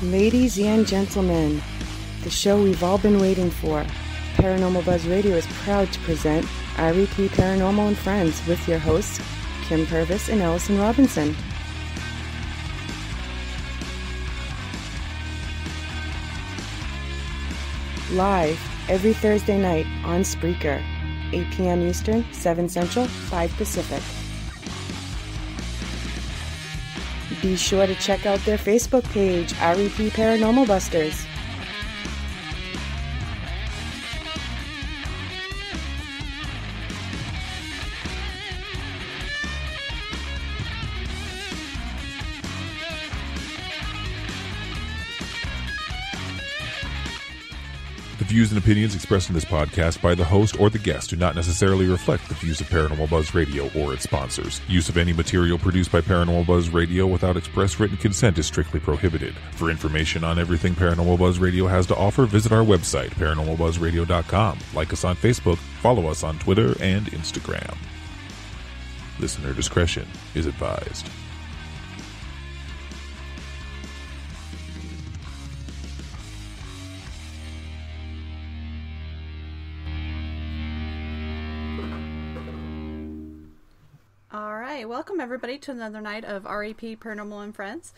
Ladies and gentlemen, the show we've all been waiting for. Paranormal Buzz Radio is proud to present REP Paranormal and Friends with your hosts, Kim Purvis and Allison Robinson. Live every Thursday night on Spreaker, 8 p.m. Eastern, 7 Central, 5 Pacific. Be sure to check out their Facebook page, REP Paranormal Busters. The views and opinions expressed in this podcast by the host or the guest do not necessarily reflect the views of Paranormal Buzz Radio or its sponsors. Use of any material produced by Paranormal Buzz Radio without express written consent is strictly prohibited. For information on everything Paranormal Buzz Radio has to offer, visit our website, paranormalbuzzradio.com. Like us on Facebook, follow us on Twitter and Instagram. Listener discretion is advised. Welcome everybody to another night of REP Paranormal and Friends.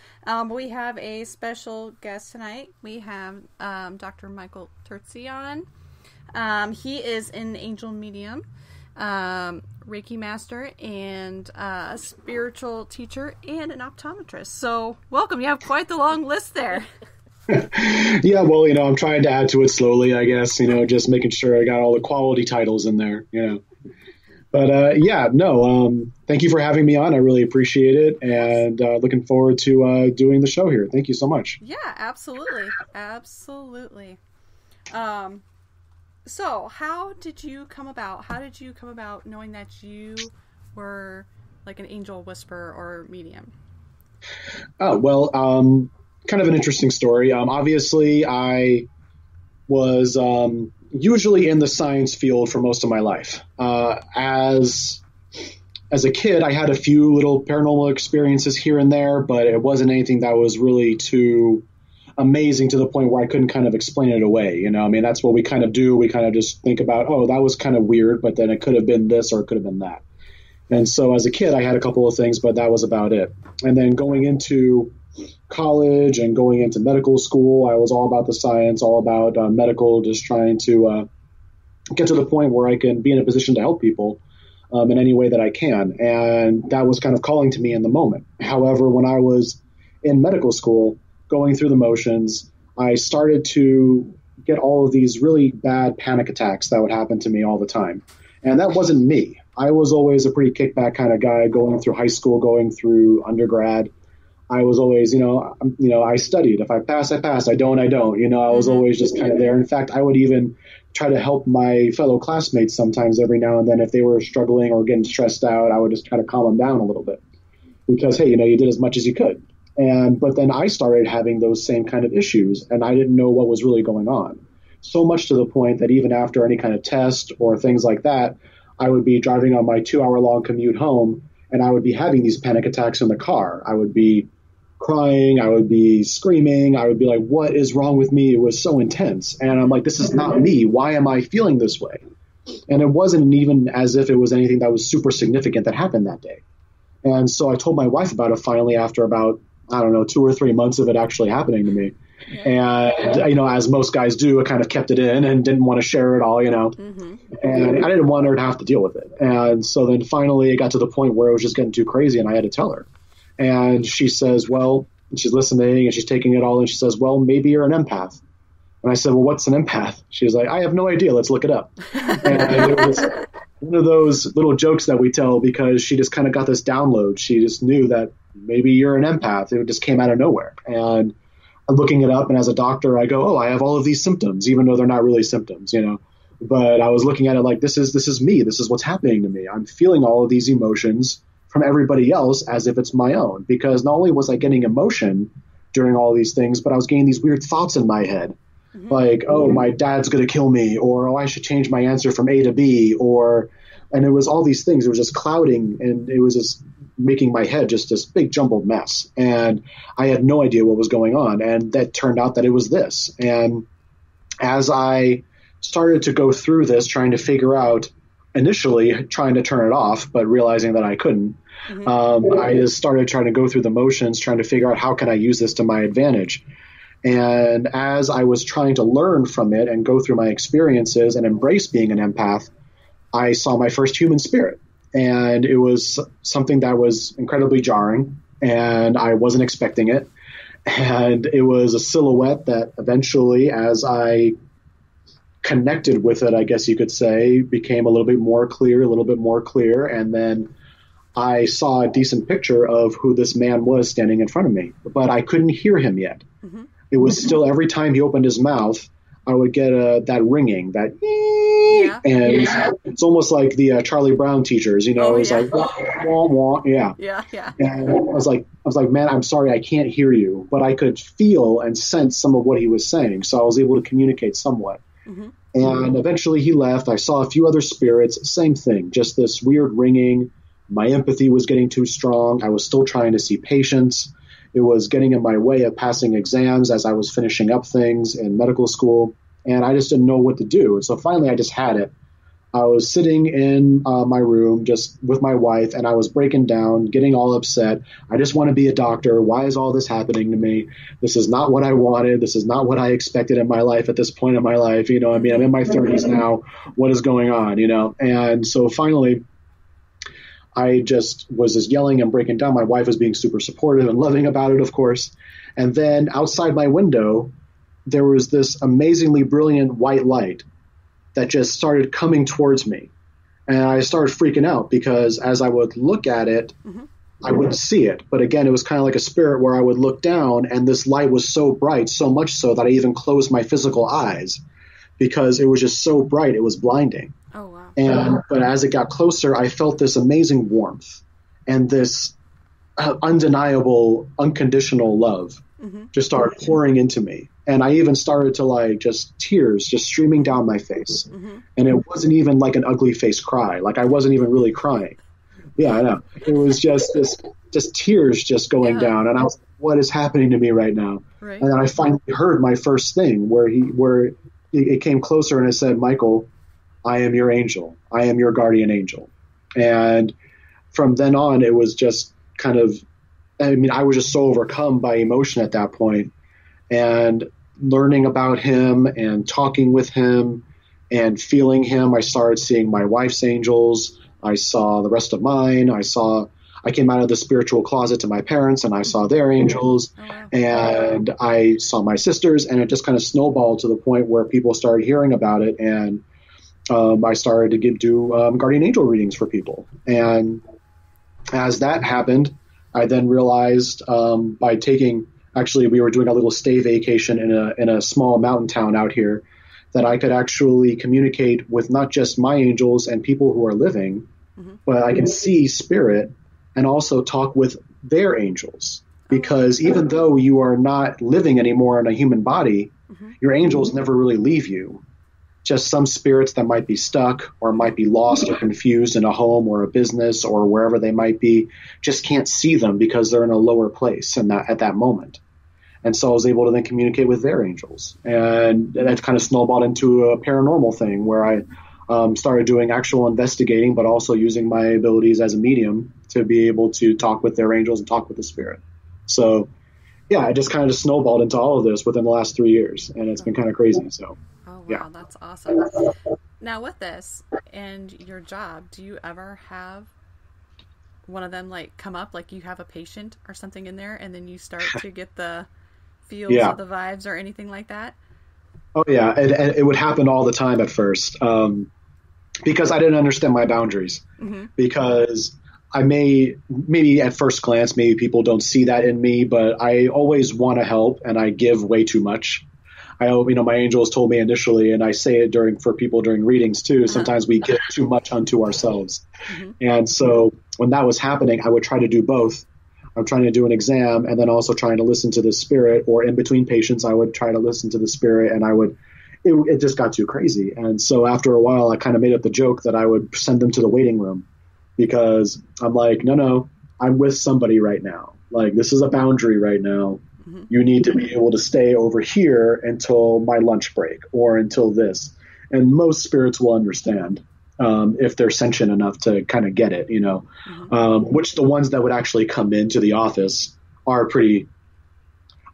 We have a special guest tonight. We have Dr. Michael Terzi on. He is an angel medium, Reiki master, and a spiritual teacher, and an optometrist. So welcome. You have quite the long list there. Yeah, well, I'm trying to add to it slowly, I guess, just making sure I got all the quality titles in there, But thank you for having me on. I really appreciate it, and looking forward to doing the show here. Thank you so much. Yeah, absolutely. Absolutely. So how did you come about knowing that you were like an angel whisperer or medium? Oh, well, kind of an interesting story. Obviously, I was usually in the science field for most of my life. As a kid, I had a few little paranormal experiences here and there, but it wasn't anything that was really too amazing to the point where I couldn't kind of explain it away. That's what we kind of do. We kind of just think about, oh, that was kind of weird, but then it could have been this or it could have been that. And so as a kid, I had a couple of things, but that was about it. And then going into college and going into medical school, I was all about the science, all about medical, just trying to get to the point where I can be in a position to help people in any way that I can. And that was kind of calling to me in the moment. However, when I was in medical school, going through the motions, I started to get all of these really bad panic attacks that would happen to me all the time. And that wasn't me. I was always a pretty kickback kind of guy going through high school, going through undergrad. I was always, I studied. If I pass, I pass. I don't, I don't. I was always just kind of there. In fact, I would even try to help my fellow classmates sometimes every now and then if they were struggling or getting stressed out. I would just try to calm them down a little bit because, hey, you did as much as you could. But then I started having those same kind of issues, and I didn't know what was really going on. So much to the point that even after any kind of test or things like that, I would be driving on my 2-hour-long commute home, and I would be having these panic attacks in the car. I would be crying, I would be screaming, I would be like, what is wrong with me? It was so intense. And I'm like, this is not me. Why am I feeling this way? And it wasn't even as if it was anything that was super significant that happened that day. And so I told my wife about it finally after about, 2 or 3 months of it actually happening to me. Yeah. And, as most guys do, I kind of kept it in and didn't want to share it all, Mm-hmm. And I didn't want her to have to deal with it. And so then finally it got to the point where it was just getting too crazy and I had to tell her. And she says, well, she's listening and she's taking it all. And she says, well, maybe you're an empath. And I said, well, what's an empath? She was like, I have no idea. Let's look it up. And it was one of those little jokes that we tell because she just kind of got this download. She just knew that maybe you're an empath. It just came out of nowhere. And I'm looking it up. And as a doctor, I go, oh, I have all of these symptoms, even though they're not really symptoms, But I was looking at it like, this is me. This is what's happening to me. I'm feeling all of these emotions from everybody else as if it's my own, because not only was I getting emotion during all these things, but I was getting these weird thoughts in my head. Mm-hmm. Like, oh, my dad's going to kill me, or, oh, I should change my answer from A to B, and it was all these things. It was just clouding, and it was just making my head just this big jumbled mess. And I had no idea what was going on. And that turned out that it was this. And as I started to go through this, trying to figure out, initially trying to turn it off, but realizing that I couldn't, I just started trying to go through the motions, trying to figure out how can I use this to my advantage. And as I was trying to learn from it and go through my experiences and embrace being an empath, I saw my first human spirit. And it was something that was incredibly jarring, and I wasn't expecting it. And it was a silhouette that eventually, as I connected with it, I guess you could say, became a little bit more clear. And then I saw a decent picture of who this man was standing in front of me, but I couldn't hear him yet. It was still, every time he opened his mouth, I would get that ringing, that and it's almost like the Charlie Brown teachers, it was like wah, wah, wah, yeah. And I was like, man, I'm sorry, I can't hear you, but I could feel and sense some of what he was saying, so I was able to communicate somewhat. And eventually he left. I saw a few other spirits, same thing, just this weird ringing. My empathy was getting too strong. I was still trying to see patients. It was getting in my way of passing exams as I was finishing up things in medical school, and I just didn't know what to do. And so finally I just had it. I was sitting in my room just with my wife, and I was breaking down, getting all upset. I just want to be a doctor. Why is all this happening to me? This is not what I wanted. This is not what I expected in my life at this point in my life. I'm in my 30s now. What is going on? And so finally, I just was just yelling and breaking down. My wife was being super supportive and loving about it, of course. And then outside my window, there was this amazingly brilliant white light that just started coming towards me. And I started freaking out because as I would look at it, I wouldn't see it. But again, it was kind of like a spirit where I would look down, and this light was so bright, so much so that I even closed my physical eyes because it was just so bright, it was blinding. Oh, wow. But as it got closer, I felt this amazing warmth and this undeniable, unconditional love just started pouring into me. And I even started to just tears just streaming down my face. And it wasn't even like an ugly face cry. Like I wasn't even really crying. Yeah, I know. It was just tears just going down. And I was like, what is happening to me right now? Right. And then I finally heard my first thing where it came closer and it said, Michael, I am your angel. I am your guardian angel. And from then on, it was just kind of, I was just so overcome by emotion at that point. And learning about him and talking with him and feeling him, I started seeing my wife's angels. I saw the rest of mine. I came out of the spiritual closet to my parents and I saw their angels. Oh, wow. And I saw my sisters, and it just kind of snowballed to the point where people started hearing about it. And I started to do guardian angel readings for people. And as that happened, I then realized by taking, actually we were doing a little stay vacation in a small mountain town out here, that I could actually communicate with not just my angels and people who are living, but I can see spirit and also talk with their angels. Because even though you are not living anymore in a human body, your angels never really leave you. Just some spirits that might be stuck or might be lost or confused in a home or a business or wherever they might be, just can't see them because they're in a lower place at that moment. And so I was able to then communicate with their angels. And that kind of snowballed into a paranormal thing where I started doing actual investigating, but also using my abilities as a medium to be able to talk with their angels and talk with the spirit. So, yeah, it just kind of just snowballed into all of this within the last 3 years. And it's been kind of crazy. So. Oh, wow, that's awesome. Now with this and your job, do you ever have one of them come up, like you have a patient or something in there and then you start to get the feels of the vibes or anything like that? Oh, yeah. And it would happen all the time at first because I didn't understand my boundaries because I maybe at first glance, maybe people don't see that in me, but I always want to help and I give way too much. My angels told me initially, and I say it for people during readings too, sometimes we give too much unto ourselves. And so when that was happening, I would try to do both. I'm trying to do an exam and then also trying to listen to the spirit, or in between patients, I would try to listen to the spirit, and it just got too crazy. And so after a while, I kind of made up the joke that I would send them to the waiting room because I'm like, no, I'm with somebody right now. Like, this is a boundary right now. Mm-hmm. You need to be able to stay over here until my lunch break or until this. And most spirits will understand if they're sentient enough to kind of get it, which the ones that would actually come into the office are pretty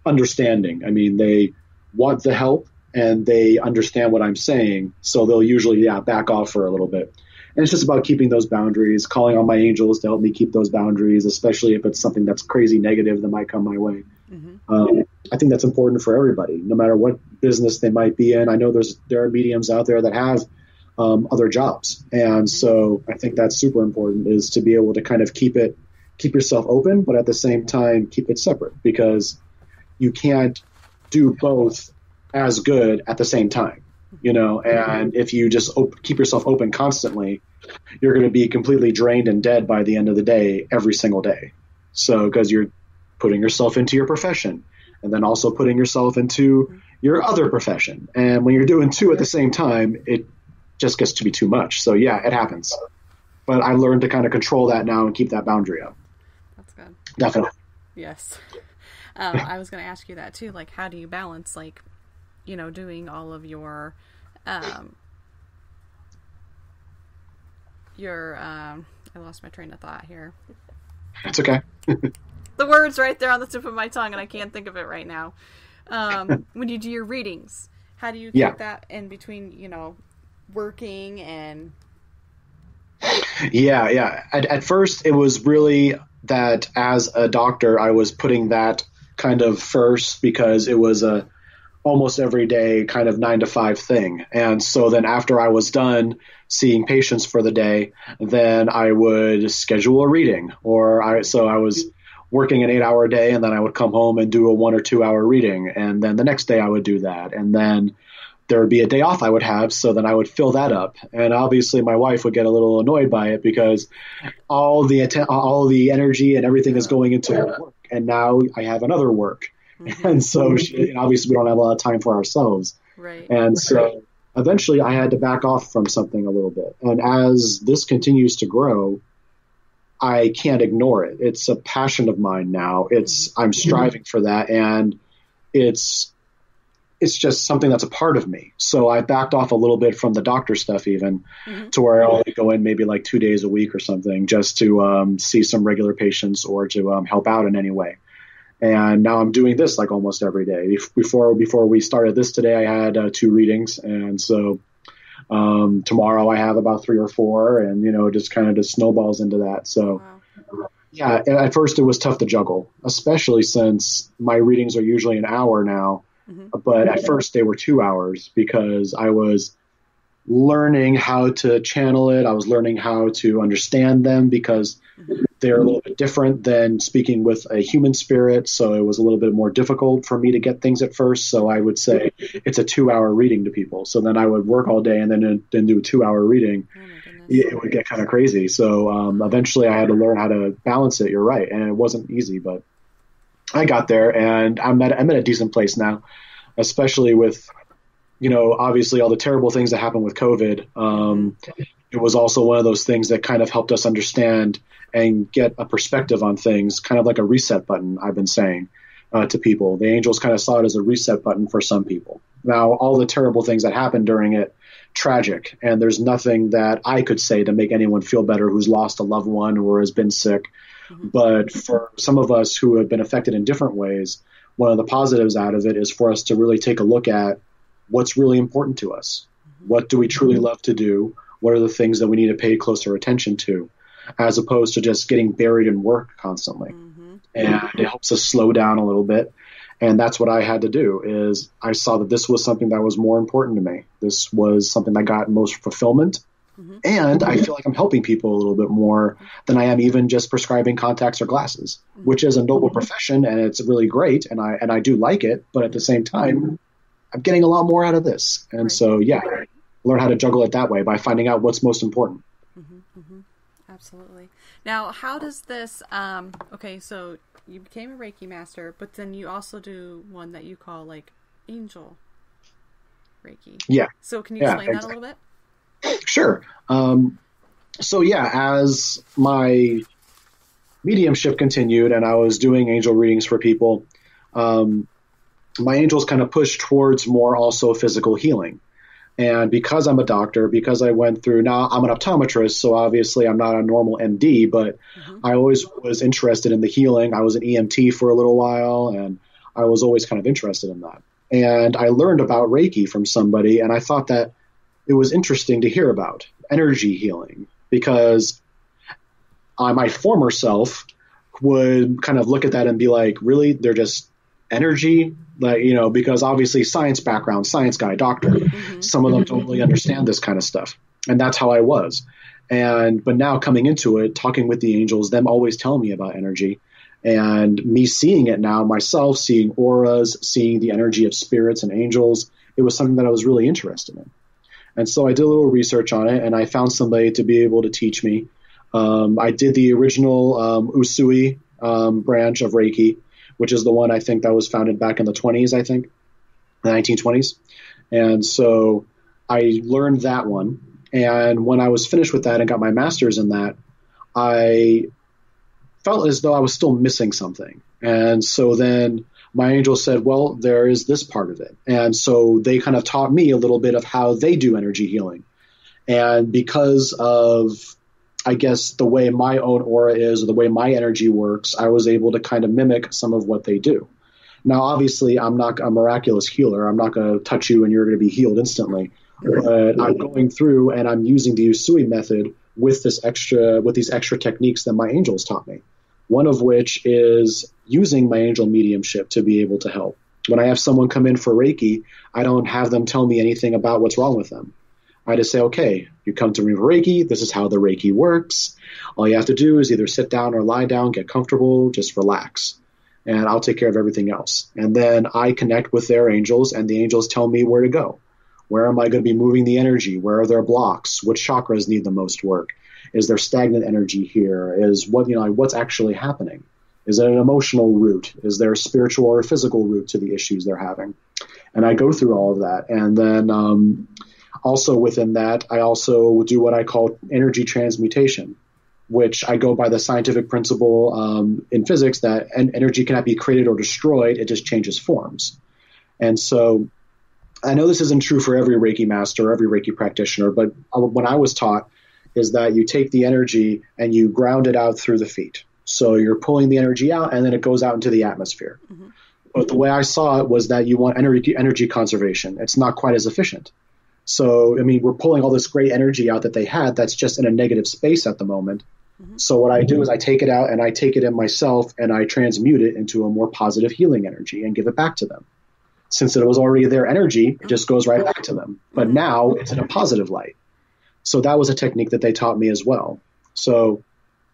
understanding. I mean, they want the help and they understand what I'm saying. So they'll usually, back off for a little bit. And it's just about keeping those boundaries, calling on my angels to help me keep those boundaries, especially if it's something that's crazy negative that might come my way. Mm-hmm. I think that's important for everybody, no matter what business they might be in. I know there are mediums out there that have other jobs. And so I think that's super important, is to be able to kind of keep yourself open, but at the same time, keep it separate, because you can't do both as good at the same time, and if you just keep yourself open constantly, you're going to be completely drained and dead by the end of the day, every single day. So, because you're putting yourself into your profession and then also putting yourself into your other profession. And when you're doing two at the same time, it just gets to be too much. So yeah, it happens. But I've learned to kind of control that now and keep that boundary up. That's good. Definitely. Yes. I was going to ask you that too. Like, how do you balance, like, doing all of your I lost my train of thought here. It's okay. The word's right there on the tip of my tongue, and I can't think of it right now. When you do your readings, how do you keep that in between, working and... Yeah. At first, it was really that as a doctor, I was putting that kind of first, because it was a almost every day kind of 9 to 5 thing. And so then after I was done seeing patients for the day, then I would schedule a reading, so I was working an 8-hour day, and then I would come home and do a 1 or 2 hour reading. And then the next day I would do that. And then there would be a day off I would have. So then I would fill that up. And obviously my wife would get a little annoyed by it, because all the energy and everything is going into her work. And now I have another work. Mm-hmm. And so obviously we don't have a lot of time for ourselves. Right. And so eventually I had to back off from something a little bit. And as this continues to grow, I can't ignore it. It's a passion of mine now. I'm striving for that. And it's just something that's a part of me. So I backed off a little bit from the doctor stuff, even to where I only go in maybe like 2 days a week or something, just to see some regular patients or to help out in any way. And now I'm doing this like almost every day. Before we started this today, I had 2 readings. And so tomorrow I have about 3 or 4, and, just kind of just snowballs into that. So yeah, at first it was tough to juggle, especially since my readings are usually an hour now. But at first they were 2 hours, because I was learning how to channel it. I was learning how to understand them, because they're a little bit different than speaking with a human spirit. So it was a little bit more difficult for me to get things at first. So I would say it's a 2 hour reading to people. So then I would work all day and then do a 2 hour reading. It would get kind of crazy. So eventually I had to learn how to balance it. You're right. And it wasn't easy, but I got there, and I'm at a decent place now, especially with, obviously all the terrible things that happened with COVID. It was also one of those things that kind of helped us understand and get a perspective on things, kind of like a reset button, I've been saying to people. The angels kind of saw it as a reset button for some people. Now, all the terrible things that happened during it, tragic, and there's nothing that I could say to make anyone feel better who's lost a loved one or has been sick. But for some of us who have been affected in different ways, one of the positives out of it is for us to really take a look at what's really important to us. What do we truly love to do? What are the things that we need to pay closer attention to, as opposed to just getting buried in work constantly? And it helps us slow down a little bit. And that's what I had to do, is I saw that this was something that was more important to me. This was something that got most fulfillment. And I feel like I'm helping people a little bit more than I am even just prescribing contacts or glasses, which is a noble profession, and it's really great, and I do like it. But at the same time, I'm getting a lot more out of this. And so, yeah, learn how to juggle it that way by finding out what's most important. Absolutely. Now, how does this, okay, so you became a Reiki master, but then you also do one that you call like angel Reiki. Yeah. So can you explain that a little bit? Sure. So yeah, as my mediumship continued and I was doing angel readings for people, my angels kind of pushed towards more also physical healing. And because I'm a doctor, because I went through, now I'm an optometrist, so obviously I'm not a normal MD, but I always was interested in the healing. I was an EMT for a little while, and I was always kind of interested in that. And I learned about Reiki from somebody, and I thought that it was interesting to hear about energy healing, because my former self would kind of look at that and be like, really, they're just energy? Like, because obviously science background, science guy, doctor, some of them don't really understand this kind of stuff. And that's how I was. But now coming into it, talking with the angels, them always telling me about energy, and me seeing it now myself, seeing auras, seeing the energy of spirits and angels, it was something that I was really interested in. And so I did a little research on it, and I found somebody to be able to teach me. I did the original Usui branch of Reiki, which is the one I think that was founded back in the 20s, I think, the 1920s. And so I learned that one. And when I was finished with that and got my master's in that, I felt as though I was still missing something. And so then my angel said, well, there is this part of it. And so they kind of taught me a little bit of how they do energy healing. And because of, I guess, the way my own aura is, or the way my energy works, I was able to kind of mimic some of what they do. Now, obviously, I'm not a miraculous healer. I'm not going to touch you and you're going to be healed instantly. But I'm going through and I'm using the Usui method with these extra techniques that my angels taught me. One of which is using my angel mediumship to be able to help. When I have someone come in for Reiki, I don't have them tell me anything about what's wrong with them. I just say, okay, you come to me for Reiki. This is how the Reiki works. All you have to do is either sit down or lie down, get comfortable, just relax. And I'll take care of everything else. And then I connect with their angels, and the angels tell me where to go. Where am I going to be moving the energy? Where are there blocks? Which chakras need the most work? Is there stagnant energy here? Is what's actually happening? Is it an emotional root? Is there a spiritual or a physical root to the issues they're having? And I go through all of that. And then also within that, I also do what I call energy transmutation, which I go by the scientific principle in physics that energy cannot be created or destroyed. It just changes forms. And so I know this isn't true for every Reiki master or every Reiki practitioner, but what I was taught is that you take the energy and you ground it out through the feet. So you're pulling the energy out and then it goes out into the atmosphere. But the way I saw it was that you want energy conservation. It's not quite as efficient. So, I mean, we're pulling all this great energy out that they had that's just in a negative space at the moment. So what I do is I take it out and I take it in myself and I transmute it into a more positive healing energy and give it back to them. Since it was already their energy, it just goes right back to them. But now it's in a positive light. So that was a technique that they taught me as well. So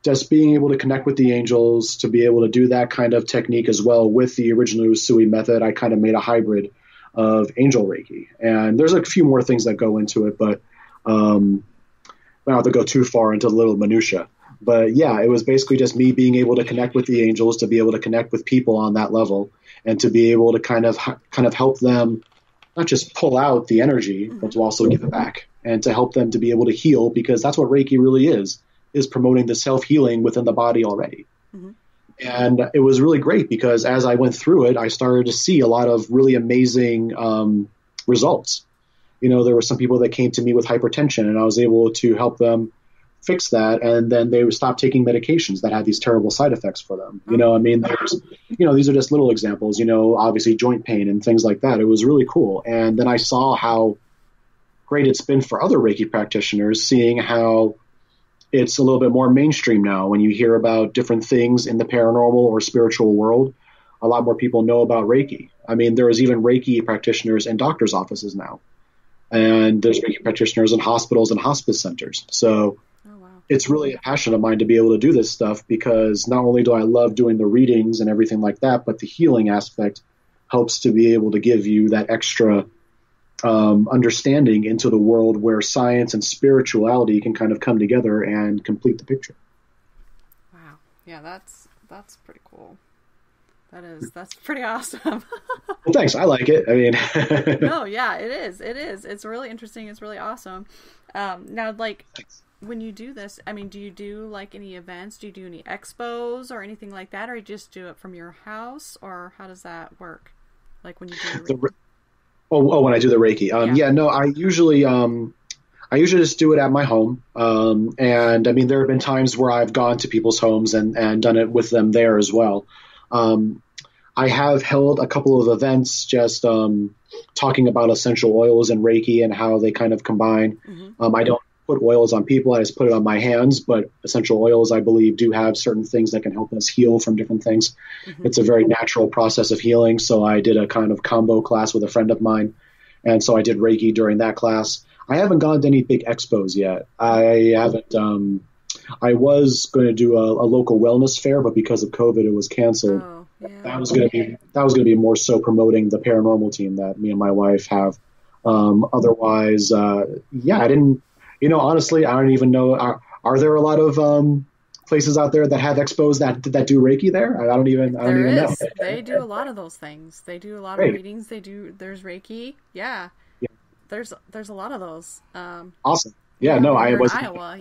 just being able to connect with the angels, to be able to do that kind of technique as well with the original Usui method, I kind of made a hybrid of angel Reiki. And there's a few more things that go into it, but I don't have to go too far into the little minutia. But yeah, it was basically just me being able to connect with the angels, to be able to connect with people on that level, and to be able to kind of help them not just pull out the energy, but to also give it back and to help them to be able to heal, because that's what Reiki really is promoting the self-healing within the body already. And it was really great because as I went through it, I started to see a lot of really amazing results. There were some people that came to me with hypertension, and I was able to help them fix that, and then they would stop taking medications that had these terrible side effects for them. I mean, there's, these are just little examples, obviously joint pain and things like that. It was really cool. And then I saw how great it's been for other Reiki practitioners, seeing how it's a little bit more mainstream now. When you hear about different things in the paranormal or spiritual world, a lot more people know about Reiki. I mean, there is even Reiki practitioners in doctors' offices now. And there's Reiki practitioners in hospitals and hospice centers. So it's really a passion of mine to be able to do this stuff, because not only do I love doing the readings and everything like that, but the healing aspect helps to be able to give you that extra understanding into the world where science and spirituality can kind of come together and complete the picture. Wow. Yeah, that's pretty cool. That's pretty awesome. Well, thanks. I like it. I mean, no, yeah, it is. It's really interesting. It's really awesome. Now, like, when you do this, I mean, do you do like any events? Do you do any expos or anything like that? Or you just do it from your house? Or how does that work? Like when you do the Reiki? When I do the Reiki. No, I usually just do it at my home. And I mean, there have been times where I've gone to people's homes and done it with them there as well. I have held a couple of events just talking about essential oils and Reiki and how they kind of combine. Mm-hmm. I don't put oils on people. I just put it on my hands. But essential oils, I believe, do have certain things that can help us heal from different things. Mm-hmm. It's a very natural process of healing. So I did a kind of combo class with a friend of mine. And so I did Reiki during that class. I haven't gone to any big expos yet. I haven't. I was going to do a local wellness fair, but because of COVID, it was canceled. Oh, yeah. That was going to be more so promoting the paranormal team that me and my wife have. Otherwise, I didn't. Honestly, I don't even know. Are there a lot of places out there that have expos that do Reiki there? I don't even know. They do a lot of those things. They do a lot of readings. There's Reiki. Yeah. There's a lot of those. Awesome. Yeah, no, I was in Iowa.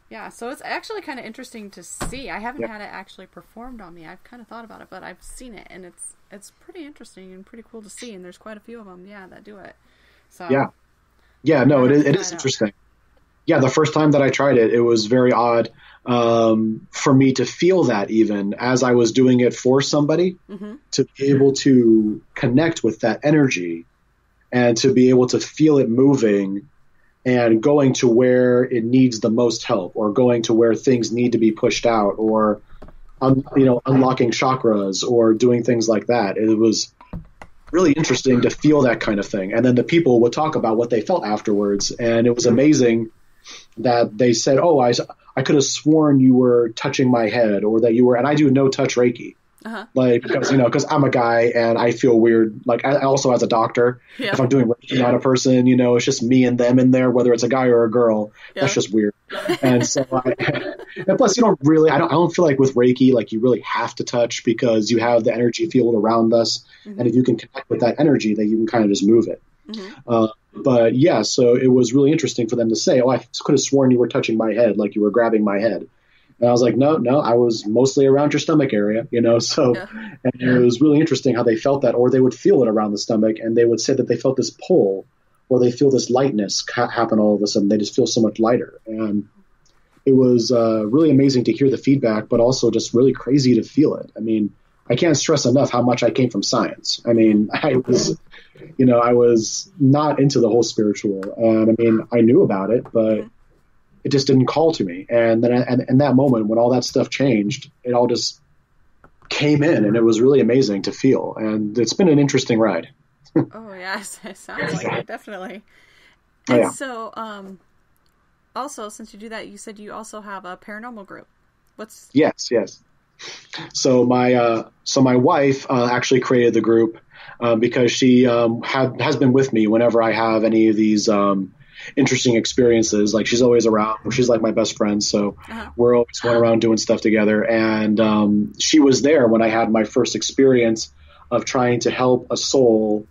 Yeah. So it's actually kind of interesting to see. I haven't had it actually performed on me. I've kind of thought about it, but I've seen it, and it's pretty interesting and pretty cool to see. And there's quite a few of them, that do it. So no, it is interesting. Yeah, the first time that I tried it, it was very odd for me to feel that even as I was doing it for somebody, mm-hmm. to be able to connect with that energy. And to be able to feel it moving and going to where it needs the most help, or going to where things need to be pushed out, or unlocking chakras, or doing things like that. It was really interesting to feel that kind of thing. And then the people would talk about what they felt afterwards, and it was amazing that they said, "Oh, I could have sworn you were touching my head, or that you were." And I do no touch Reiki. Uh-huh. Like, because I'm a guy and I feel weird. Like, I also as a doctor, if I'm doing Reiki on a person, it's just me and them in there, whether it's a guy or a girl. Yeah. That's just weird. And so, and plus, I don't feel like with Reiki, like you really have to touch, because you have the energy field around us, mm-hmm. and if you can connect with that energy, then you can kind of just move it. Mm-hmm. But yeah, so it was really interesting for them to say, "Oh, I could have sworn you were touching my head, like you were grabbing my head." And I was like, no, I was mostly around your stomach area, so, and it was really interesting how they felt that, or they would feel it around the stomach, and they would say that they felt this pull, or they feel this lightness happen all of a sudden. They just feel so much lighter. And it was really amazing to hear the feedback, but also just really crazy to feel it. I mean, I can't stress enough how much I came from science. I mean, I was not into the whole spiritual, and I mean, I knew about it, but it just didn't call to me. And then in that moment, when all that stuff changed, it all just came in, and it was really amazing to feel. And it's been an interesting ride. Oh, yeah. It sounds like it, definitely. And so, also, since you do that, you said you also have a paranormal group. Yes. So my wife actually created the group because she has been with me whenever I have any of these interesting experiences. Like, she's always around. She's like my best friend, so we're always going around doing stuff together. And she was there when I had my first experience of trying to help a soul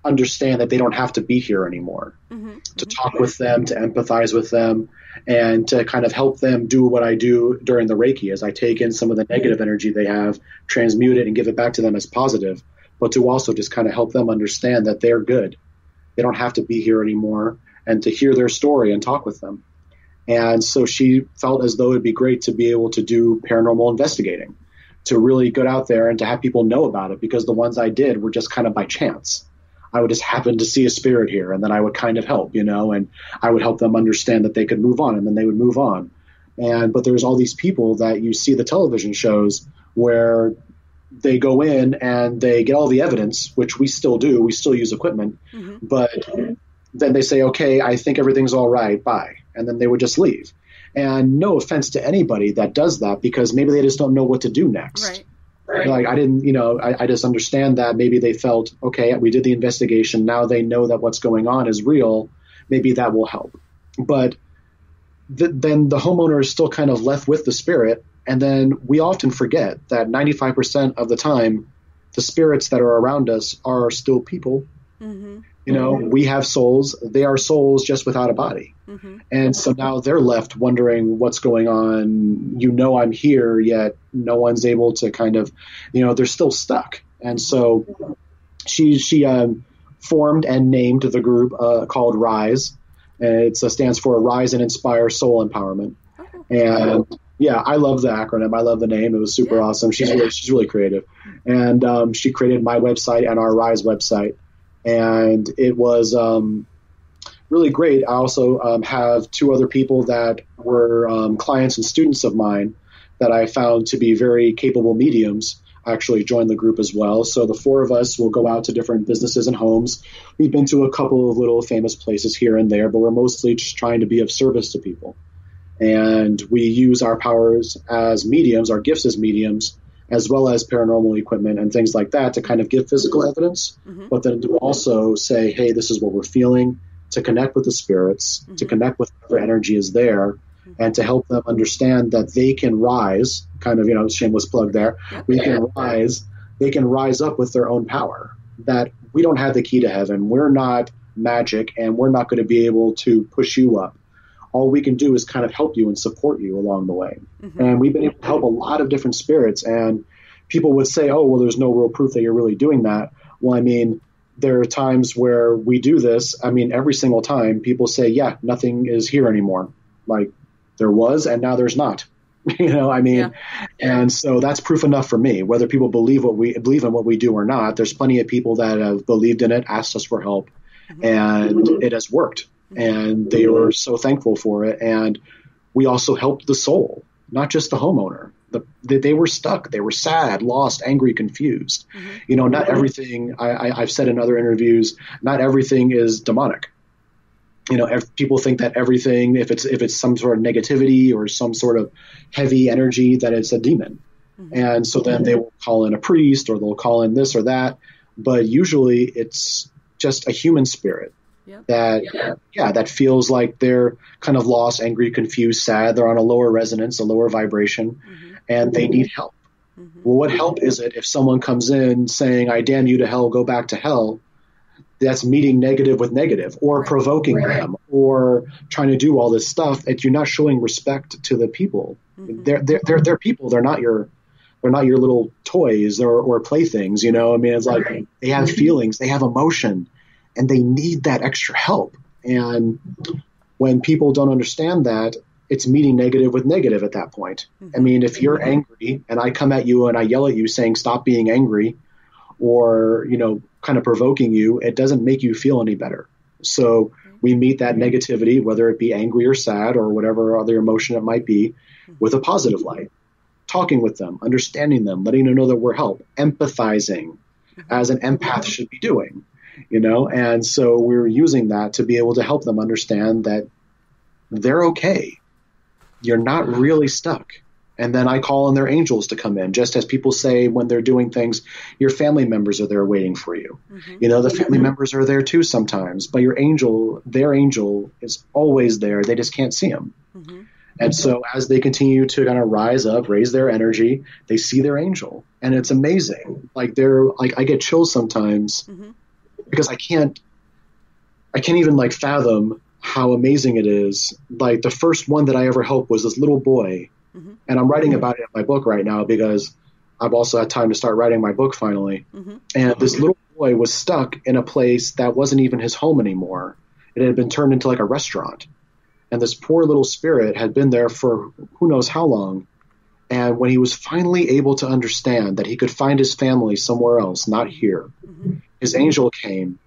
understand that they don't have to be here anymore, to talk with them, to empathize with them, and to kind of help them do what I do during the Reiki, as I take in some of the negative energy they have, transmute it, and give it back to them as positive, but to also just kind of help them understand that they're good. They don't have to be here anymore, and to hear their story and talk with them. And so she felt as though it'd be great to be able to do paranormal investigating, to really get out there and to have people know about it, because the ones I did were just kind of by chance. I would just happen to see a spirit here, and then I would kind of help, and I would help them understand that they could move on, and then they would move on. But there's all these people that you see the television shows where they go in and they get all the evidence, which we still do. We still use equipment, but then they say, okay, I think everything's all right, bye. And then they would just leave. And no offense to anybody that does that, because maybe they just don't know what to do next. Right. Like, I didn't, I just understand that maybe they felt, okay, we did the investigation. Now they know that what's going on is real. Maybe that will help. But then the homeowner is still kind of left with the spirit. And then we often forget that 95% of the time, the spirits that are around us are still people. You know, we have souls. They are souls just without a body. And so now they're left wondering what's going on. You know, I'm here, yet no one's able to kind of, you know, they're still stuck. And so she formed and named the group called RISE. And it stands for Rise and Inspire Soul Empowerment. And yeah, I love the acronym. I love the name. It was super awesome. She's really creative. And she created my website and our RISE website. And it was really great. I also have two other people that were clients and students of mine that I found to be very capable mediums actually joined the group as well. So the four of us will go out to different businesses and homes. We've been to a couple of little famous places here and there, but we're mostly just trying to be of service to people. And we use our powers as mediums, our gifts as mediums, as well as paranormal equipment and things like that to kind of give physical evidence, but then to also say, hey, this is what we're feeling, to connect with the spirits, to connect with whatever energy is there, and to help them understand that they can rise, kind of, you know, shameless plug there, they can rise up with their own power, that we don't have the key to heaven, we're not magic, and we're not going to be able to push you up. All we can do is kind of help you and support you along the way. And we've been able to help a lot of different spirits. And people would say, oh, well, there's no real proof that you're really doing that. Well, I mean, there are times where we do this. I mean, every single time people say, yeah, nothing is here anymore. Like there was, and now there's not. You know, I mean, and so that's proof enough for me, whether people believe in what we do or not. There's plenty of people that have believed in it, asked us for help, and it has worked. And they were so thankful for it. And we also helped the soul, not just the homeowner. They were stuck. They were sad, lost, angry, confused. You know, not everything, I've said in other interviews, not everything is demonic. You know, people think that everything, if it's some sort of negativity or some sort of heavy energy, that it's a demon. And so then they will call in a priest or they'll call in this or that. But usually it's just a human spirit. That feels like they're kind of lost, angry, confused, sad. They're on a lower resonance, a lower vibration, and they need help. Well, what help is it if someone comes in saying, I damn you to hell, go back to hell? That's meeting negative with negative, or provoking them, or trying to do all this stuff that you're not showing respect to the people. They're people. They're not your little toys or playthings. You know, I mean, it's like they have feelings, they have emotion. And they need that extra help. And when people don't understand that, it's meeting negative with negative at that point. I mean, if you're angry and I come at you and I yell at you saying, stop being angry, or, you know, kind of provoking you, it doesn't make you feel any better. So we meet that negativity, whether it be angry or sad or whatever other emotion it might be, with a positive light, talking with them, understanding them, letting them know that we're help, empathizing as an empath should be doing. You know, and so we're using that to be able to help them understand that they're okay. You're not really stuck. And then I call on their angels to come in, just as people say when they're doing things, your family members are there waiting for you. You know, the family members are there too sometimes, but their angel is always there. They just can't see them. And so as they continue to kind of rise up, raise their energy, they see their angel. And it's amazing. Like I get chills sometimes. Because I can't even like fathom how amazing it is. Like the first one that I ever helped was this little boy. And I'm writing about it in my book right now because I've also had time to start writing my book finally. And this little boy was stuck in a place that wasn't even his home anymore. It had been turned into like a restaurant. And this poor little spirit had been there for who knows how long. And when he was finally able to understand that he could find his family somewhere else, not here, his angel came.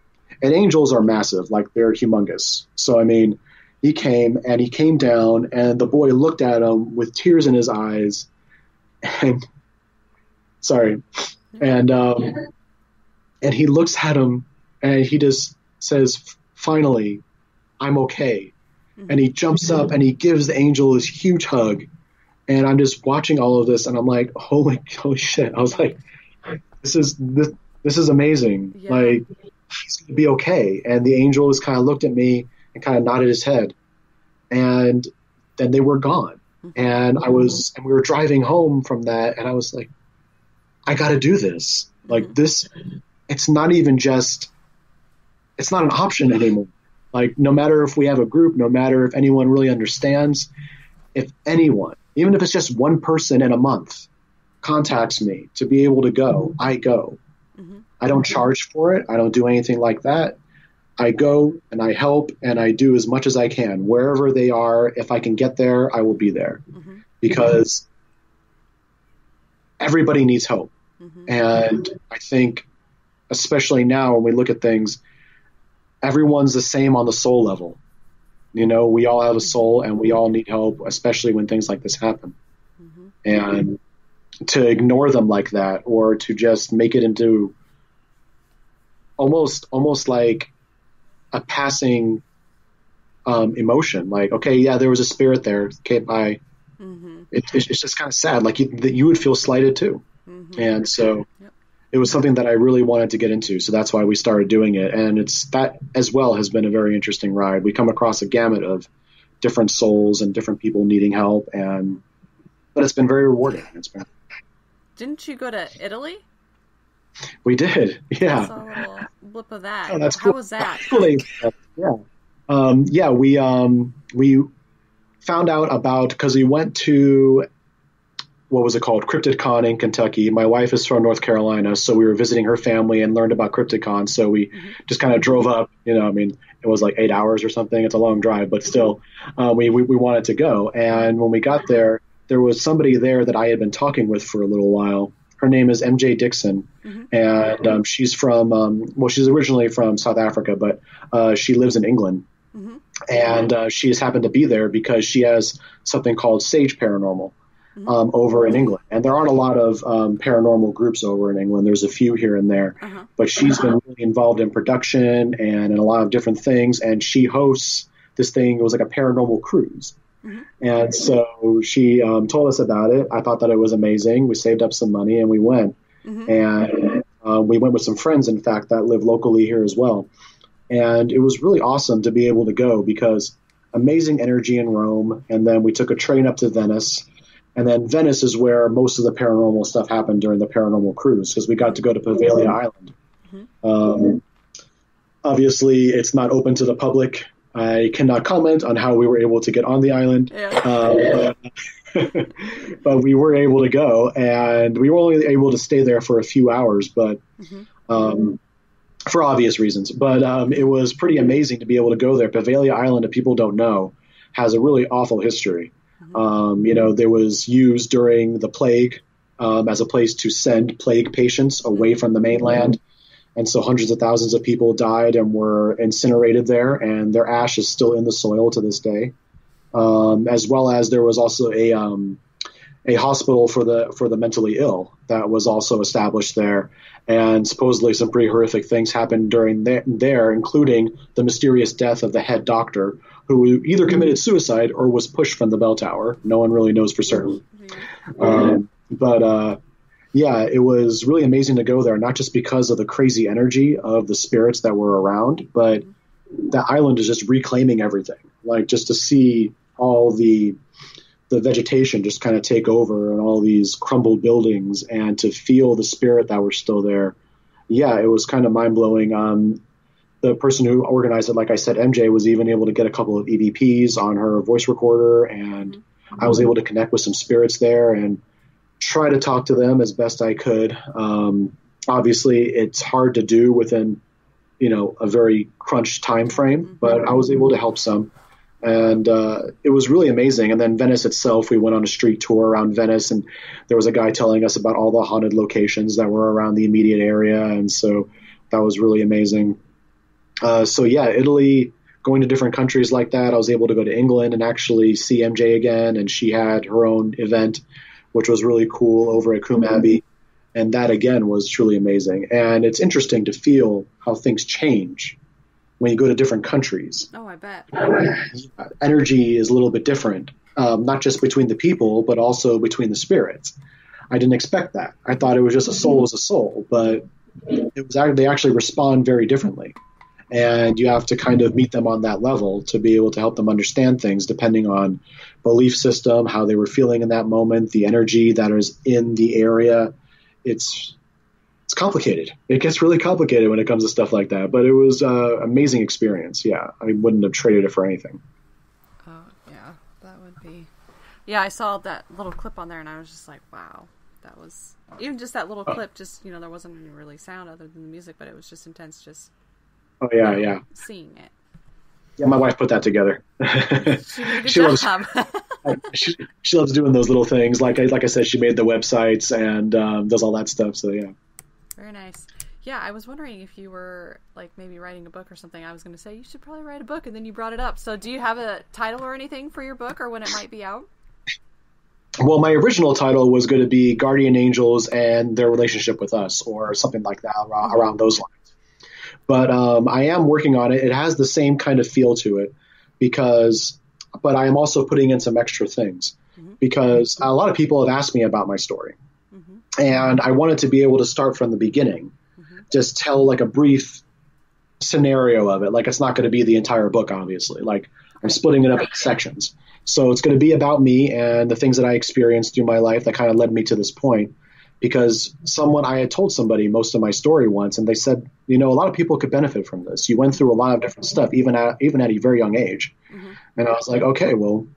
And angels are massive, like they're humongous. So, I mean, he came down, and the boy looked at him with tears in his eyes. And he looks at him, and he just says, finally, I'm okay. And he jumps up, and he gives the angel this huge hug. And I'm just watching all of this, and I'm like, holy shit. I was like, this is amazing. Like, he's going to be okay. And the angel just kind of looked at me and kind of nodded his head. And then they were gone. And we were driving home from that, and I was like, I got to do this. Like this, it's not even just it's not an option anymore. Like, no matter if we have a group, no matter if anyone really understands, if anyone, even if it's just one person in a month, contacts me to be able to go, I go. Mm-hmm. I don't charge for it. I don't do anything like that. I go and I help and I do as much as I can. Wherever they are, if I can get there, I will be there. Mm-hmm. Because everybody needs help. Mm-hmm. And I think, especially now when we look at things, everyone's the same on the soul level. You know, we all have a soul and we all need help, especially when things like this happen. Mm-hmm. And to ignore them like that, or to just make it into almost like a passing emotion. Like, okay, yeah, there was a spirit there. Okay, bye. Mm-hmm. It's just kind of sad. Like you would feel slighted too. Mm-hmm. And so it was something that I really wanted to get into. So that's why we started doing it. And that as well has been a very interesting ride. We come across a gamut of different souls and different people needing help. But it's been very rewarding. Didn't you go to Italy? We did. Yeah. I saw a little blip of that. Oh, that's cool. How was that? Yeah. We found out about, because we went to, what was it called? CryptidCon in Kentucky. My wife is from North Carolina, so we were visiting her family and learned about CryptidCon. So we just kind of drove up, it was like 8 hours or something. It's a long drive, but still, we wanted to go. And when we got there, there was somebody there that I had been talking with for a little while. Her name is MJ Dixon, and she's from, she's originally from South Africa, but she lives in England. Mm-hmm. And she has happened to be there because she has something called Sage Paranormal. Over in England. And there aren't a lot of paranormal groups over in England. There's a few here and there. But she's been really involved in production and in a lot of different things. And she hosts this thing. It was like a paranormal cruise. And so she told us about it. I thought that it was amazing. We saved up some money and we went. And we went with some friends, in fact, that live locally here as well. And it was really awesome to be able to go because amazing energy in Rome. And then we took a train up to Venice. And then Venice is where most of the paranormal stuff happened during the paranormal cruise, because we got to go to Poveglia Island. Obviously, it's not open to the public. I cannot comment on how we were able to get on the island. But we were able to go, and we were only able to stay there for a few hours, but for obvious reasons. But it was pretty amazing to be able to go there. Poveglia Island, if people don't know, has a really awful history. There was used during the plague as a place to send plague patients away from the mainland. And so hundreds of thousands of people died and were incinerated there, and their ash is still in the soil to this day. As well as there was also a hospital for the mentally ill that was also established there. And supposedly some pretty horrific things happened during there, including the mysterious death of the head doctor, who either committed suicide or was pushed from the bell tower. No one really knows for certain. It was really amazing to go there, not just because of the crazy energy of the spirits that were around, but the island is just reclaiming everything. Like, just to see all the vegetation just kind of take over and all these crumbled buildings, and to feel the spirit that were still there. Yeah, it was kind of mind-blowing. The person who organized it, like I said, MJ, was even able to get a couple of EVPs on her voice recorder, and I was able to connect with some spirits there and try to talk to them as best I could. Obviously, it's hard to do within, a very crunched time frame, but I was able to help some. And it was really amazing. And then Venice itself, we went on a street tour around Venice, and there was a guy telling us about all the haunted locations that were around the immediate area. And so that was really amazing. Italy, going to different countries like that. I was able to go to England and actually see MJ again, and she had her own event, which was really cool, over at Coombe Abbey. And that, again, was truly amazing. And it's interesting to feel how things change when you go to different countries. Oh, I bet. Energy is a little bit different, not just between the people, but also between the spirits. I didn't expect that. I thought it was just a soul is a soul, but they actually respond very differently. And you have to kind of meet them on that level to be able to help them understand things, depending on belief system, how they were feeling in that moment, the energy that is in the area. It's it's complicated. It gets really complicated when it comes to stuff like that. But it was an amazing experience. Yeah, I wouldn't have traded it for anything. Oh, yeah, that would be. Yeah, I saw that little clip on there, and I was just like, wow, that was even just that little clip. Just there wasn't any really sound other than the music, but it was just intense. Just yeah, seeing it. Yeah, my wife put that together. She did a good job. She loves doing those little things. Like I said, she made the websites and does all that stuff. So yeah. Very nice. Yeah, I was wondering if you were like maybe writing a book or something. I was going to say you should probably write a book, and then you brought it up. So do you have a title or anything for your book, or when it might be out? Well, my original title was going to be Guardian Angels and Their Relationship with Us, or something like that around those lines. But I am working on it. It has the same kind of feel to it but I am also putting in some extra things because a lot of people have asked me about my story. And I wanted to be able to start from the beginning, just tell like a brief scenario of it. Like it's not going to be the entire book, obviously. Like I'm splitting it up into sections. So it's going to be about me and the things that I experienced through my life that kind of led me to this point. Because I had told somebody most of my story once, and they said, a lot of people could benefit from this. You went through a lot of different stuff, even at a very young age. And I was like, okay, well,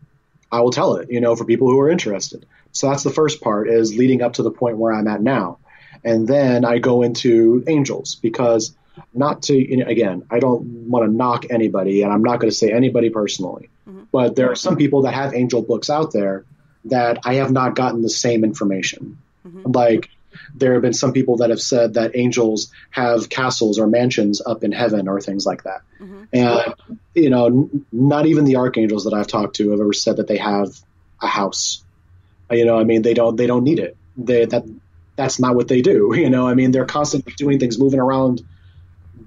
I will tell it, for people who are interested. So that's the first part, is leading up to the point where I'm at now. And then I go into angels, because not to, again, I don't want to knock anybody, and I'm not going to say anybody personally, but there are some people that have angel books out there that I have not gotten the same information. Like there have been some people that have said that angels have castles or mansions up in heaven or things like that. And, not even the archangels that I've talked to have ever said that they have a house. They don't need it. That's not what they do. They're constantly doing things, moving around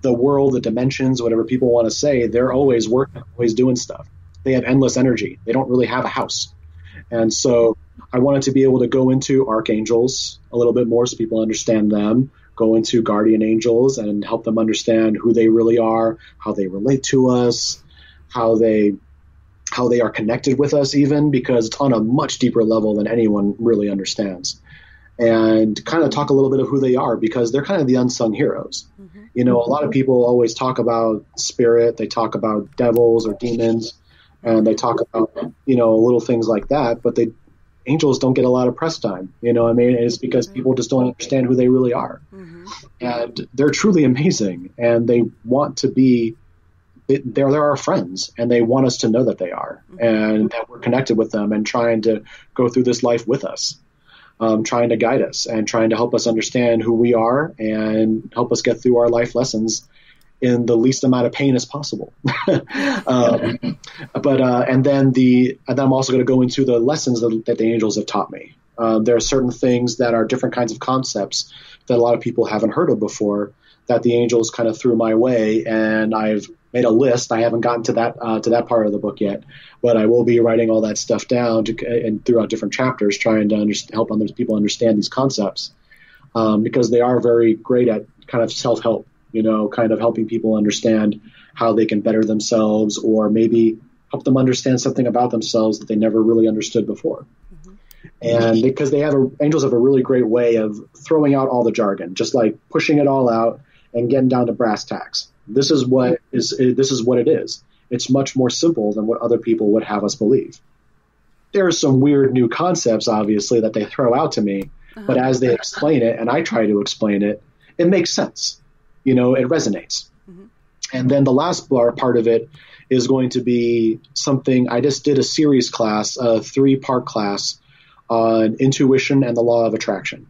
the world, the dimensions, whatever people want to say. They're always working, always doing stuff. They have endless energy. They don't really have a house. And so I wanted to be able to go into archangels a little bit more so people understand them, go into guardian angels and help them understand who they really are, how they relate to us, how they are connected with us even, because it's on a much deeper level than anyone really understands. And kind of talk a little bit of who they are, because they're kind of the unsung heroes. A lot of people always talk about spirit, they talk about devils or demons, and they talk about, little things like that, but angels don't get a lot of press time. It's because people just don't understand who they really are. And they're truly amazing, and they want to be, they're our friends, and they want us to know that they are, and that we're connected with them and trying to go through this life with us, trying to guide us and trying to help us understand who we are and help us get through our life lessons in the least amount of pain as possible. And then I'm also going to go into the lessons that the angels have taught me. There are certain things that are different kinds of concepts that a lot of people haven't heard of before that the angels kind of threw my way, and I've made a list. I haven't gotten to that part of the book yet, but I will be writing all that stuff down and throughout different chapters, trying to help other people understand these concepts, because they are very great at kind of self-help. Kind of helping people understand how they can better themselves, or maybe help them understand something about themselves that they never really understood before. And because angels have a really great way of throwing out all the jargon, just like pushing it all out and getting down to brass tacks. This is what it is. It's much more simple than what other people would have us believe. There are some weird new concepts, obviously, that they throw out to me, but as they explain it and I try to explain it, it makes sense. It resonates. And then the last part of it is going to be something, I just did a series class, a 3-part class on intuition and the law of attraction,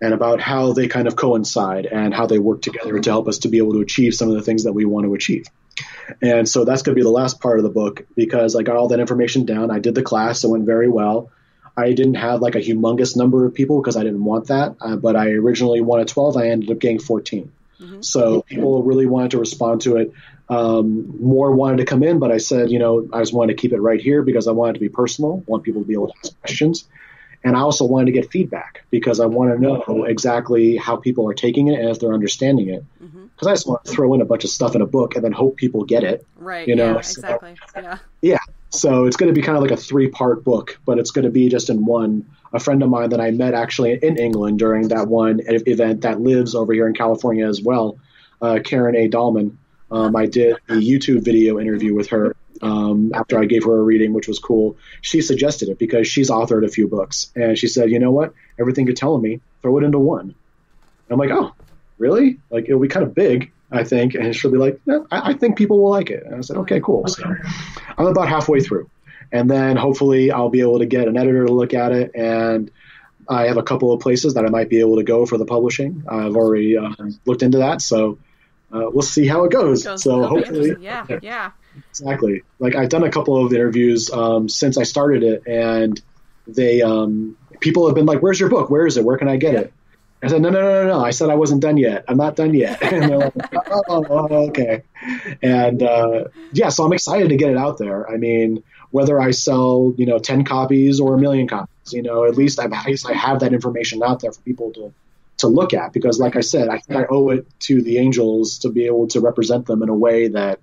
and about how they kind of coincide and how they work together to help us to be able to achieve some of the things that we want to achieve. And so that's going to be the last part of the book, because I got all that information down. I did the class. It went very well. I didn't have like a humongous number of people because I didn't want that, but I originally wanted 12. I ended up getting 14. So people really wanted to respond to it. More wanted to come in, but I said, I just wanted to keep it right here because I wanted it to be personal. I want people to be able to ask questions. And I also wanted to get feedback because I want to know exactly how people are taking it and if they're understanding it. Because I just want to throw in a bunch of stuff in a book and then hope people get it. Right. Yeah, exactly. Yeah. So it's going to be kind of like a 3-part book, but it's going to be just in one a friend of mine that I met actually in England during that one event that lives over here in California as well, Karen A. Dahlman. I did a YouTube video interview with her after I gave her a reading, which was cool. She suggested it because she's authored a few books. And she said, you know what? Everything you're telling me, throw it into one. And I'm like, oh, really? Like, it'll be kind of big, I think. And she'll be like, no, I think people will like it. And I said, okay, cool. So I'm about halfway through. And then hopefully I'll be able to get an editor to look at it. And I have a couple of places that I might be able to go for the publishing. I've already looked into that. So we'll see how it goes. So hopefully, yeah, exactly. Like I've done a couple of interviews since I started it, and they people have been like, "Where's your book? Where is it? Where can I get it?" I said, No. I said I wasn't done yet. I'm not done yet. And they're like, oh, okay. And so I'm excited to get it out there. I mean, whether I sell 10 copies or 1 million copies, at least I have that information out there for people to look at, because like I said, I think I owe it to the angels to be able to represent them in a way that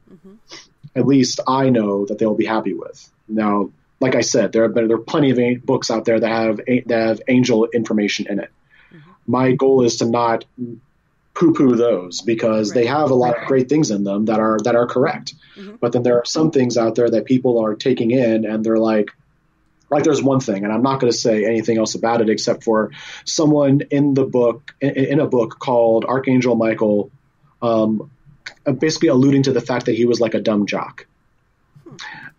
at least I know that they'll be happy with. Now, like I said, there are plenty of books out there that have angel information in it. My goal is to not poo-poo those, because they have a lot of great things in them that are correct. But then there are some things out there that people are taking in, and they're like there's one thing, and I'm not going to say anything else about it except for someone in a book called Archangel Michael, basically alluding to the fact that he was like a dumb jock.